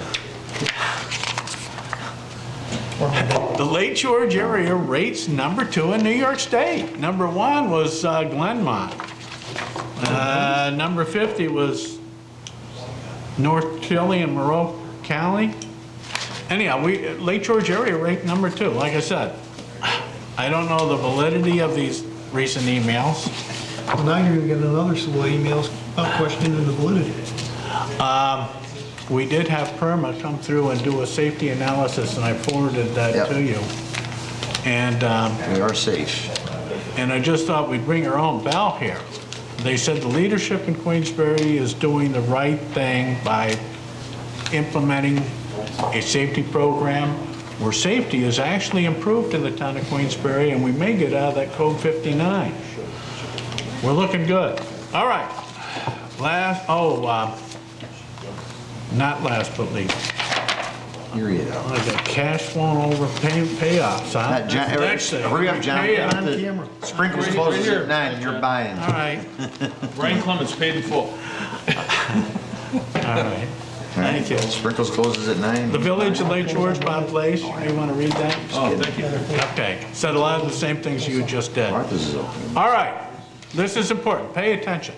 The Lake George area rates number 2 in New York State. Number 1 was Glenmont. Number 50 was North Philly and Monroe County. Anyhow, Lake George area ranked number 2. Like I said, I don't know the validity of these recent emails. Well, now you're going to get another slew of emails about questioning the validity. We did have PERMA come through and do a safety analysis, and I forwarded that to you. And we are safe. And I just thought we'd bring our own bell here. They said the leadership in Queensbury is doing the right thing by implementing a safety program where safety is actually improved in the town of Queensbury, and we may get out of that Code 59. We're looking good. All right. not last but least. Here you go. I got cash flowing over payoffs, huh? John, Next thing. hurry up, John. Payoff. On camera. Sprinkles closes at 9, you're buying. All right. Brian Clements paid in full. All right. Thank you. Sprinkles closes at 9. The Village of Lake George, Bob Place, you want to read that? Oh, thank you. Okay, said a lot of the same things you just did. Martha's is open. All right, this is important, pay attention.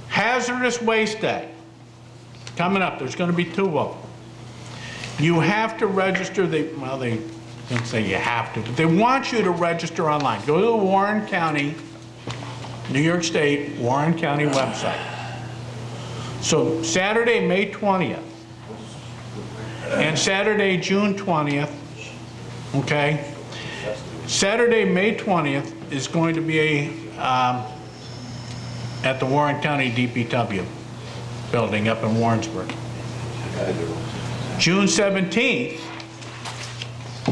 Hazardous Waste Day, coming up, there's going to be 2 of them. You have to register, they don't say you have to, but they want you to register online. Go to the Warren County, New York State, Warren County website. So Saturday, May 20th, and Saturday, June 20th, okay? Saturday, May 20th is going to be at the Warren County DPW building up in Warrensburg. June 17th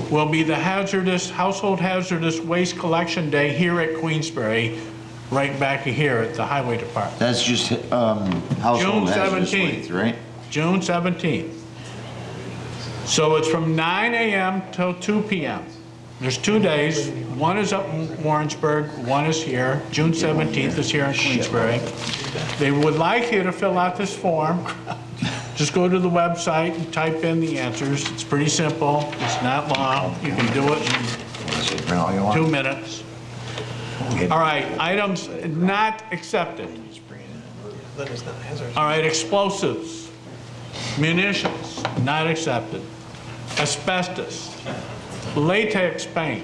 will be the household hazardous waste collection day here at Queensbury, right back here at the Highway Department. That's just household hazardous waste, right? June 17th. So it's from 9 a.m. till 2 p.m. There's 2 days. One is up in Warrensburg, one is here. June 17th is here in Queensbury. They would like you to fill out this form. Just go to the website and type in the answers. It's pretty simple. It's not long. You can do it in 2 minutes. All right, items not accepted. All right, explosives, munitions, not accepted. Asbestos, latex paint.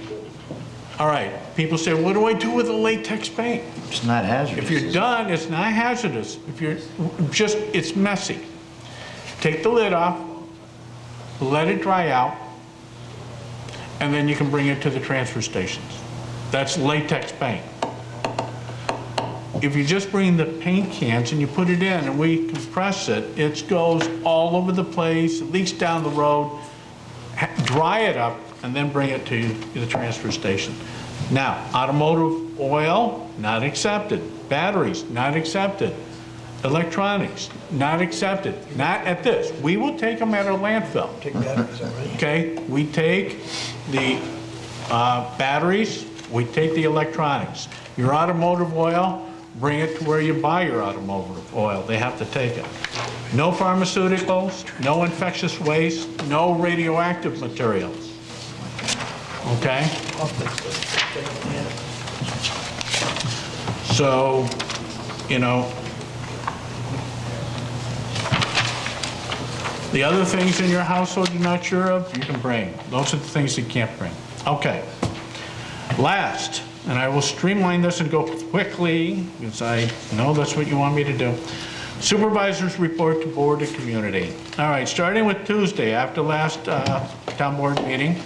All right, people say, what do I do with the latex paint? It's not hazardous. If you're done, it's not hazardous. If you're just, it's messy. Take the lid off, let it dry out, and then you can bring it to the transfer stations. That's latex paint. If you just bring the paint cans and you put it in and we compress it, it goes all over the place, it leaks down the road. Dry it up and then bring it to the transfer station. Now, automotive oil, not accepted. Batteries, not accepted. Electronics, not accepted. Not at this. We will take them at our landfill. Take batteries, all right? Okay, we take the batteries, we take the electronics. Your automotive oil, bring it to where you buy your automotive oil. They have to take it. No pharmaceuticals, no infectious waste, no radioactive materials. Okay? So, you know, the other things in your household you're not sure of, you can bring. Those are the things you can't bring. Okay. Last, and I will streamline this and go quickly, because I know that's what you want me to do. Supervisors report to board and community. All right, starting with Tuesday, after last town board meeting,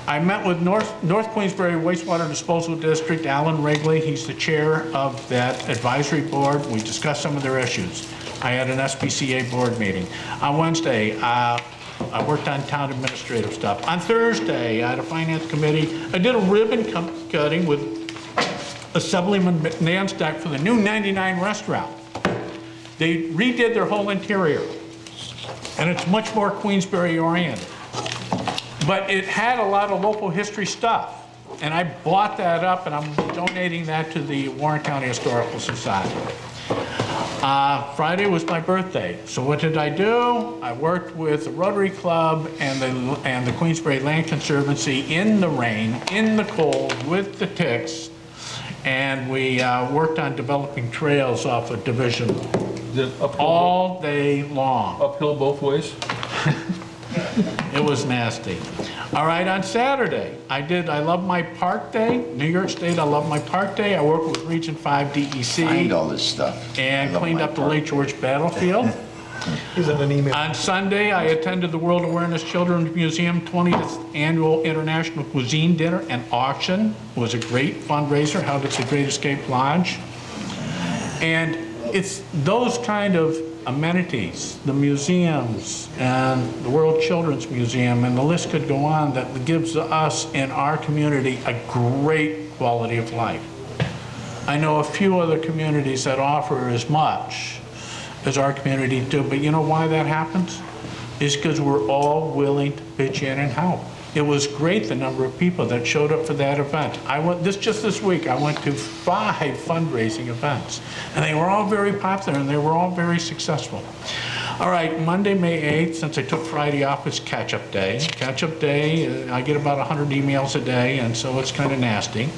I met with North Queensbury Wastewater Disposal District, Alan Wrigley. He's the chair of that advisory board. We discussed some of their issues. I had an SPCA board meeting. On Wednesday, I worked on town administrative stuff. On Thursday, I had a finance committee. I did a ribbon cutting with Assemblyman McNanstack for the new 99 restaurant. They redid their whole interior, and it's much more Queensbury oriented. But it had a lot of local history stuff, and I bought that up, and I'm donating that to the Warren County Historical Society. Friday was my birthday, so what did I do? I worked with the Rotary Club and the Queensbury Land Conservancy in the rain, in the cold, with the ticks, and we worked on developing trails off of Division all day long. Uphill both ways? It was nasty. All right, on Saturday, I Love My Park Day, New York State, I Love My Park Day. I worked with Region 5 DEC. Find all this stuff. And cleaned up the Lake George battlefield. He's in an email. On Sunday, I attended the World Awareness Children's Museum 20th Annual International Cuisine Dinner and Auction. It was a great fundraiser held at the Great Escape Lodge. And it's those kind of amenities, the museums and the World Children's Museum, and the list could go on, that gives us in our community a great quality of life. I know a few other communities that offer as much, as our community do. But you know why that happens? Is because we're all willing to pitch in and help. It was great, the number of people that showed up for that event. Just this week, I went to 5 fundraising events, and they were all very popular, and they were all very successful. All right, Monday, May 8th, since I took Friday off, is catch-up day. Catch-up day, I get about 100 emails a day, and so it's kind of nasty.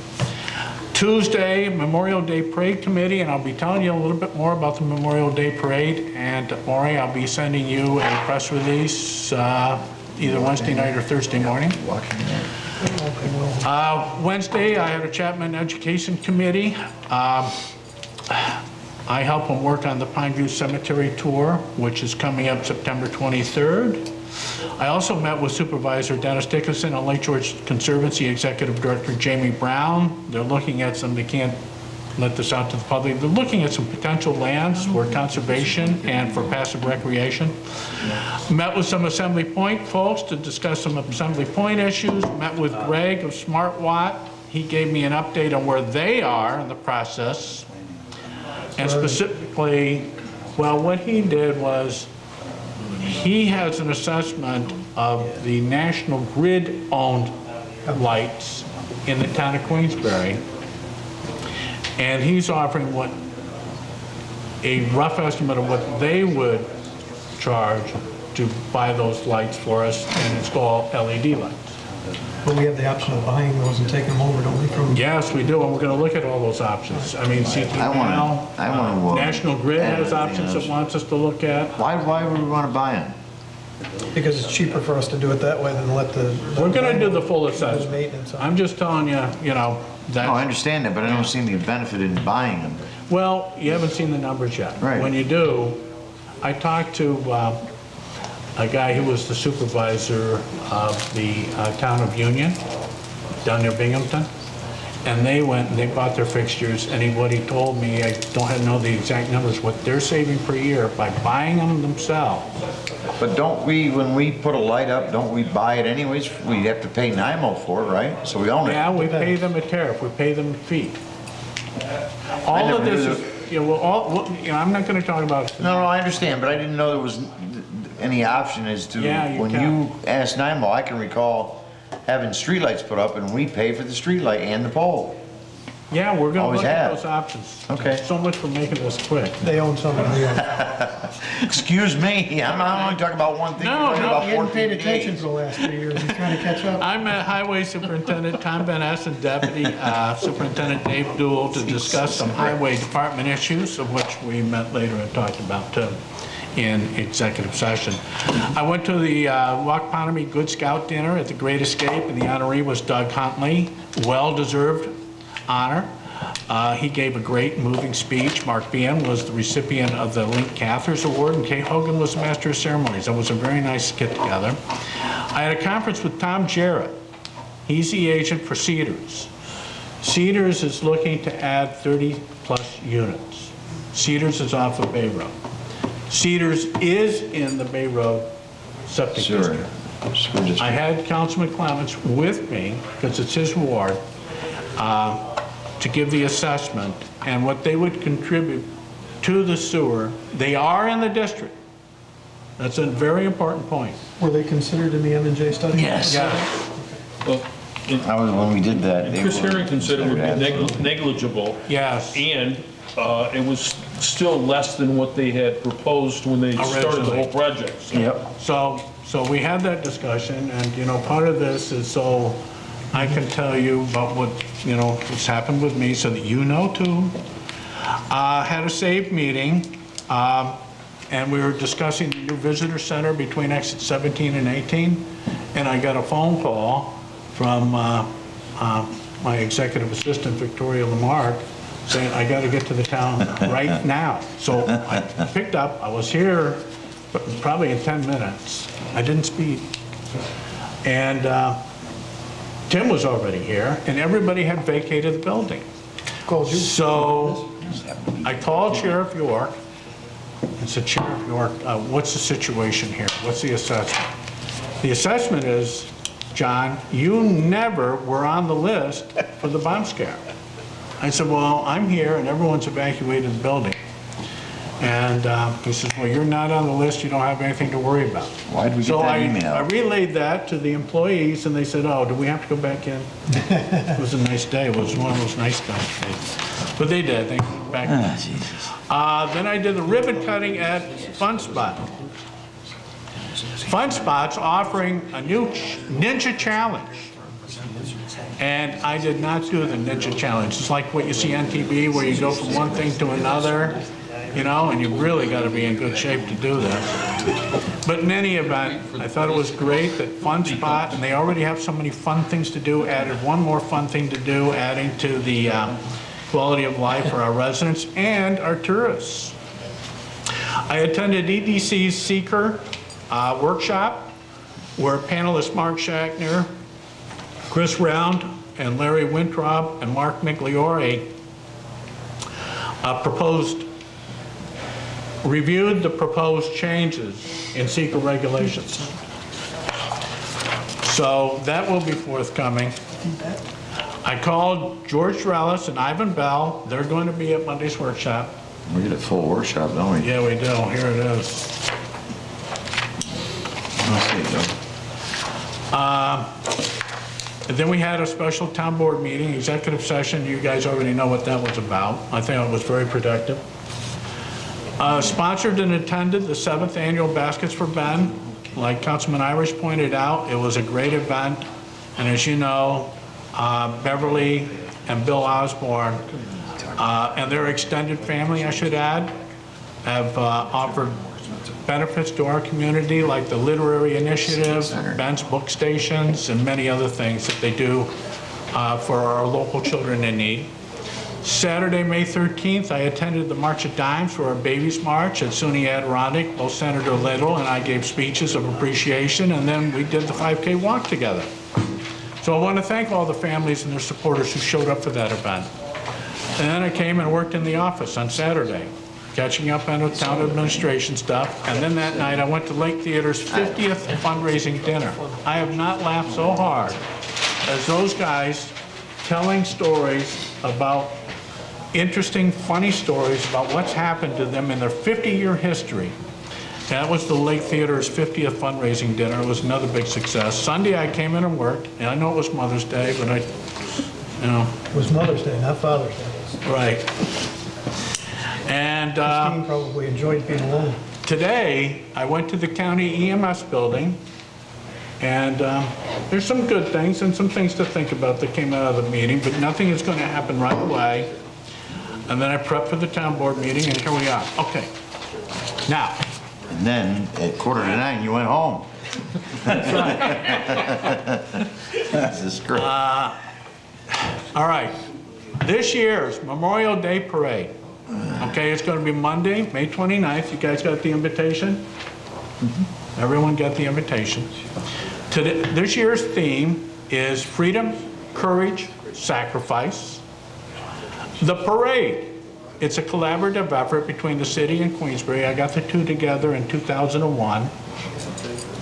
Tuesday, Memorial Day Parade Committee, and I'll be telling you a little bit more about the Memorial Day Parade, and Maury, I'll be sending you a press release either Wednesday night or Thursday morning. Wednesday, I had a Chapman Education Committee. I help them work on the Pineview Cemetery Tour, which is coming up September 23rd. I also met with Supervisor Dennis Dickinson and Lake George Conservancy Executive Director Jamie Brown. They're looking at some, they can't let this out to the public, they're looking at some potential lands for conservation and for passive recreation. Met with some Assembly Point folks to discuss some Assembly Point issues. Met with Greg of SmartWatt. He gave me an update on where they are in the process. And specifically, well, what he did was, he has an assessment of the National Grid-owned lights in the town of Queensbury, and he's offering a rough estimate of what they would charge to buy those lights for us and install LED lights. But we have the option of buying those and taking them over, don't we? Yes, we do, and we're going to look at all those options. I mean, CTL, National Grid has options it wants us to look at. Why would we want to buy them? Because it's cheaper for us to do it that way than let the... We're going to do the full assessment. I'm just telling you, you know, that... No, I understand that, but I don't see the benefit in buying them. Well, you haven't seen the numbers yet. Right. When you do, I talked to a guy who was the supervisor of the town of Union, down near Binghamton, and they went and they bought their fixtures, and what he told me, I don't know the exact numbers, what they're saving per year by buying them themselves. But don't we, when we put a light up, don't we buy it anyways? We have to pay NIMO for it, right? So we own it. Yeah, we pay them a tariff, we pay them a fee. All of this is, you know, I'm not going to talk about... No, I understand, but I didn't know there was any option as to, when you asked NIMO, I can recall having streetlights put up and we pay for the streetlight and the pole. Yeah, we're going to Always look at have. those options. Okay. So much for making this quick. They own some of them. Excuse me, I'm not only talking about one thing. No, about You haven't paid attention for the last 3 years. You're trying to catch up. I met Highway Superintendent Tom Van Essen, Deputy Superintendent Dave Dool, to discuss some highway department issues, of which we met later and talked about too in executive session. I went to the Waconomy Good Scout dinner at the Great Escape, and the honoree was Doug Huntley, well-deserved honor. He gave a great moving speech. Mark Behan was the recipient of the Link Cathers Award, and Kay Hogan was the Master of Ceremonies. It was a very nice get-together. I had a conference with Tom Jarrett. He's the agent for Cedars. Cedars is looking to add 30-plus units. Cedars is off of Bay Road. Cedars is in the Bay Road septic district. I had Councilman Clements with me, because it's his ward, to give the assessment and what they would contribute to the sewer. They are in the district. That's a very important point. Were they considered in the M&J study? Yes. Well, when we did that, Chris Harrington said it would be negligible. Yes. And it was still less than what they had proposed when they started the whole project. So. Yep. So we had that discussion, and you know, part of this is so I can tell you about what, you know, has happened with me so that you know too. Had a SAVE meeting, and we were discussing the new visitor center between exit 17 and 18, and I got a phone call from my executive assistant, Victoria Lamarck, saying, I got to get to the town right now. So I picked up, I was here probably in 10 minutes. I didn't speak. And Tim was already here, and everybody had vacated the building. So I called Sheriff York and said, Sheriff York, what's the situation here? What's the assessment? The assessment is, John, you never were on the list for the bomb scare. I said, well, I'm here and everyone's evacuated the building. And he says, well, you're not on the list, you don't have anything to worry about. Why'd we get that email? I relayed that to the employees, and they said, oh, do we have to go back in? It was a nice day, it was one of those nice days. But they did, they went back in. Jesus. Then I did the ribbon cutting at Fun Spot. Fun Spot's offering a new Ninja Challenge. And I did not do the Ninja Challenge. It's like what you see on TV where you go from one thing to another, you know, and you really got to be in good shape to do that. But in any event, I thought it was great that Fun Spot, and they already have so many fun things to do, added one more fun thing to do, adding to the quality of life for our residents and our tourists. I attended EDC's Seeker workshop, where panelists Mark Shackner, Chris Round, and Larry Wintrob, and Mark Migliore reviewed the proposed changes in Seeker regulations. So that will be forthcoming. I called George Drellis and Ivan Bell. They're going to be at Monday's workshop. We get a full workshop, don't we? Yeah, we do. Here it is. And then we had a special town board meeting, executive session. You guys already know what that was about. I think it was very productive. Sponsored and attended the 7th annual Baskets for Ben. Like Councilman Irish pointed out, it was a great event. And as you know, Beverly and Bill Osborne and their extended family, I should add, have offered benefits to our community, like the literary initiative, Ben's book stations, and many other things that they do for our local children in need. Saturday, May 13th, I attended the March of Dimes for our Babies March at SUNY Adirondack. Both Senator Little and I gave speeches of appreciation, and then we did the 5K walk together. So I want to thank all the families and their supporters who showed up for that event. And then I came and worked in the office on Saturday, catching up on the town administration stuff. And then that night, I went to Lake Theater's 50th fundraising dinner. I have not laughed so hard as those guys telling stories about interesting, funny stories about what's happened to them in their 50-year history. That was the Lake Theater's 50th fundraising dinner. It was another big success. Sunday, I came in and worked, and I know it was Mother's Day, but It was Mother's Day, not Father's Day. Right. And Christine probably enjoyed being alone. Today, I went to the county EMS building, and there's some good things and some things to think about that came out of the meeting, but nothing is going to happen right away. And then I prepped for the town board meeting, and here we are. Okay. Now. And then at 8:45, you went home. That's right. This is great. All right. This year's Memorial Day Parade. Okay, it's going to be Monday, May 29th. You guys got the invitation? Mm-hmm. Everyone got the invitation. This year's theme is freedom, courage, sacrifice. The parade. It's a collaborative effort between the city and Queensbury. I got the two together in 2001.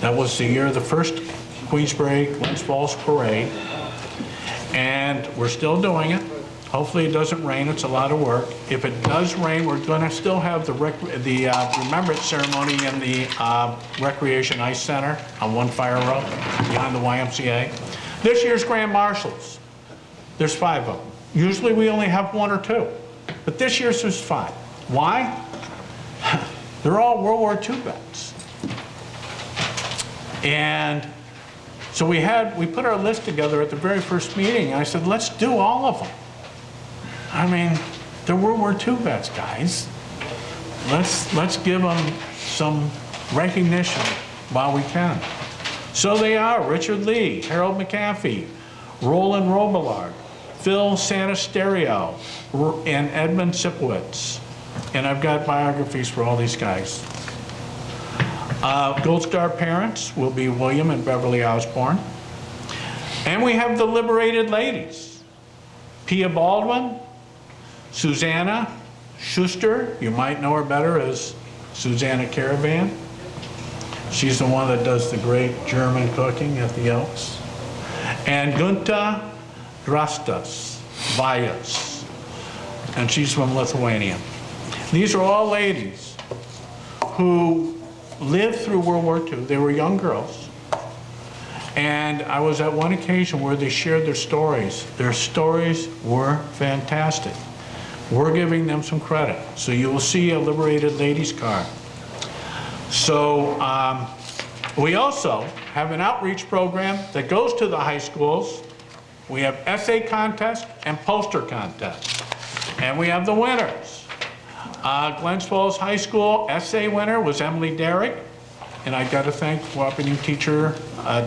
That was the year of the first Queensbury Glens Falls Parade. And we're still doing it. Hopefully it doesn't rain. It's a lot of work. If it does rain, we're going to still have the remembrance ceremony in the Recreation Ice Center on One Fire Road behind the YMCA. This year's Grand Marshals, there's 5 of them. Usually we only have 1 or 2, but this year's there's 5. Why? They're all World War II vets. And so we put our list together at the very first meeting, and I said, let's do all of them. I mean, they're World War II vets, guys. Let's give them some recognition while we can. So they are Richard Lee, Harold McAfee, Roland Robillard, Phil Santasterio, and Edmund Sipowicz. And I've got biographies for all these guys. Gold Star parents will be William and Beverly Osborne. And we have the Liberated Ladies. Pia Baldwin, Susanna Schuster, you might know her better as Susanna Caravan. She's the one that does the great German cooking at the Elks. And Gunta Drastas Vajas, and she's from Lithuania. These are all ladies who lived through World War II. They were young girls. And I was at one occasion where they shared their stories. Their stories were fantastic. We're giving them some credit. So you will see a Liberated Ladies card. So we also have an outreach program that goes to the high schools. We have essay contest and poster contest. And we have the winners. Glens Falls High School essay winner was Emily Derrick. And I got to thank cooperating teacher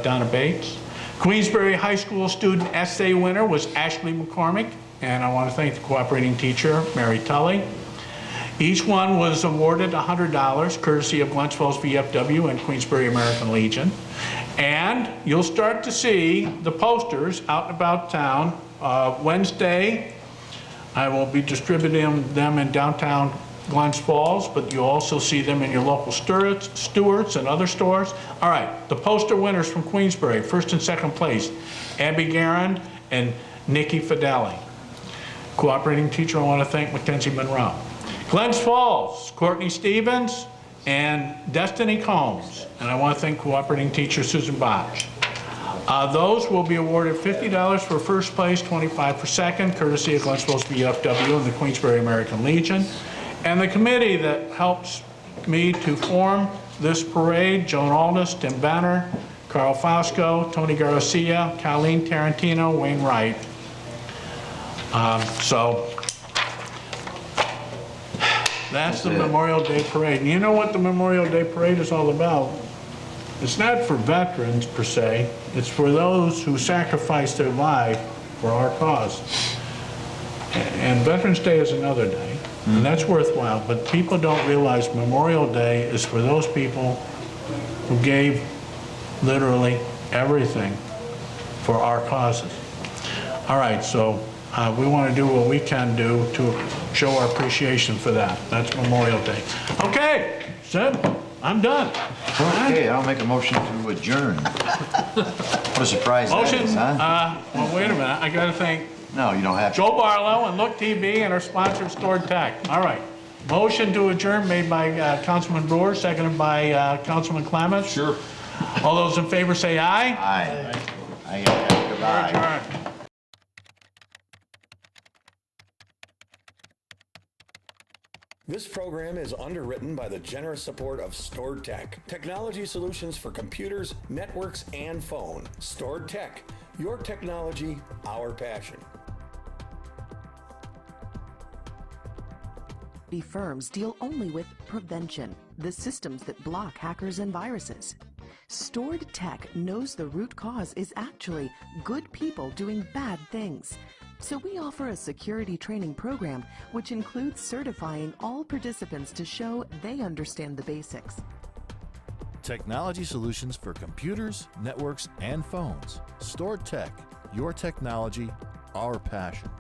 Donna Bates. Queensbury High School student essay winner was Ashley McCormick. And I want to thank the cooperating teacher, Mary Tully. Each one was awarded $100, courtesy of Glens Falls VFW and Queensbury American Legion. And you'll start to see the posters out and about town. Wednesday, I will be distributing them in downtown Glens Falls, but you'll also see them in your local Stewart's and other stores. All right, the poster winners from Queensbury, first and second place, Abby Garand and Nikki Fideli. Cooperating teacher, I want to thank Mackenzie Monroe. Glens Falls, Courtney Stevens and Destiny Combs. And I want to thank cooperating teacher Susan Botch. Those will be awarded $50 for first place, $25 for second, courtesy of Glens Falls VFW and the Queensbury American Legion. And the committee that helps me to form this parade, Joan Aldis, Tim Benner, Carl Fosco, Tony Garcia, Colleen Tarantino, Wayne Wright. So that's the Memorial Day Parade. And you know what the Memorial Day Parade is all about? It's not for veterans per se, it's for those who sacrificed their life for our cause. And Veterans Day is another day, and that's worthwhile, but people don't realize Memorial Day is for those people who gave literally everything for our causes. All right, so we want to do what we can do to show our appreciation for that. That's Memorial Day. Okay, Sid, I'm done. Okay, I'll make a motion to adjourn. What a surprise Motion, that is, huh? well, wait a minute. I got to thank No, you don't have to. Joe Barlow and Look TV and our sponsor, Stored Tech. All right. Motion to adjourn made by Councilman Brewer, seconded by Councilman Clements. Sure. All those in favor say aye. Aye. Aye. Goodbye. Adjourned. This program is underwritten by the generous support of Stored Tech, technology solutions for computers, networks, and phone. Stored Tech, your technology, our passion. Firms deal only with prevention, the systems that block hackers and viruses. Stored Tech knows the root cause is actually good people doing bad things. So we offer a security training program which includes certifying all participants to show they understand the basics. Technology solutions for computers, networks, and phones. Stored Tech, your technology, our passion.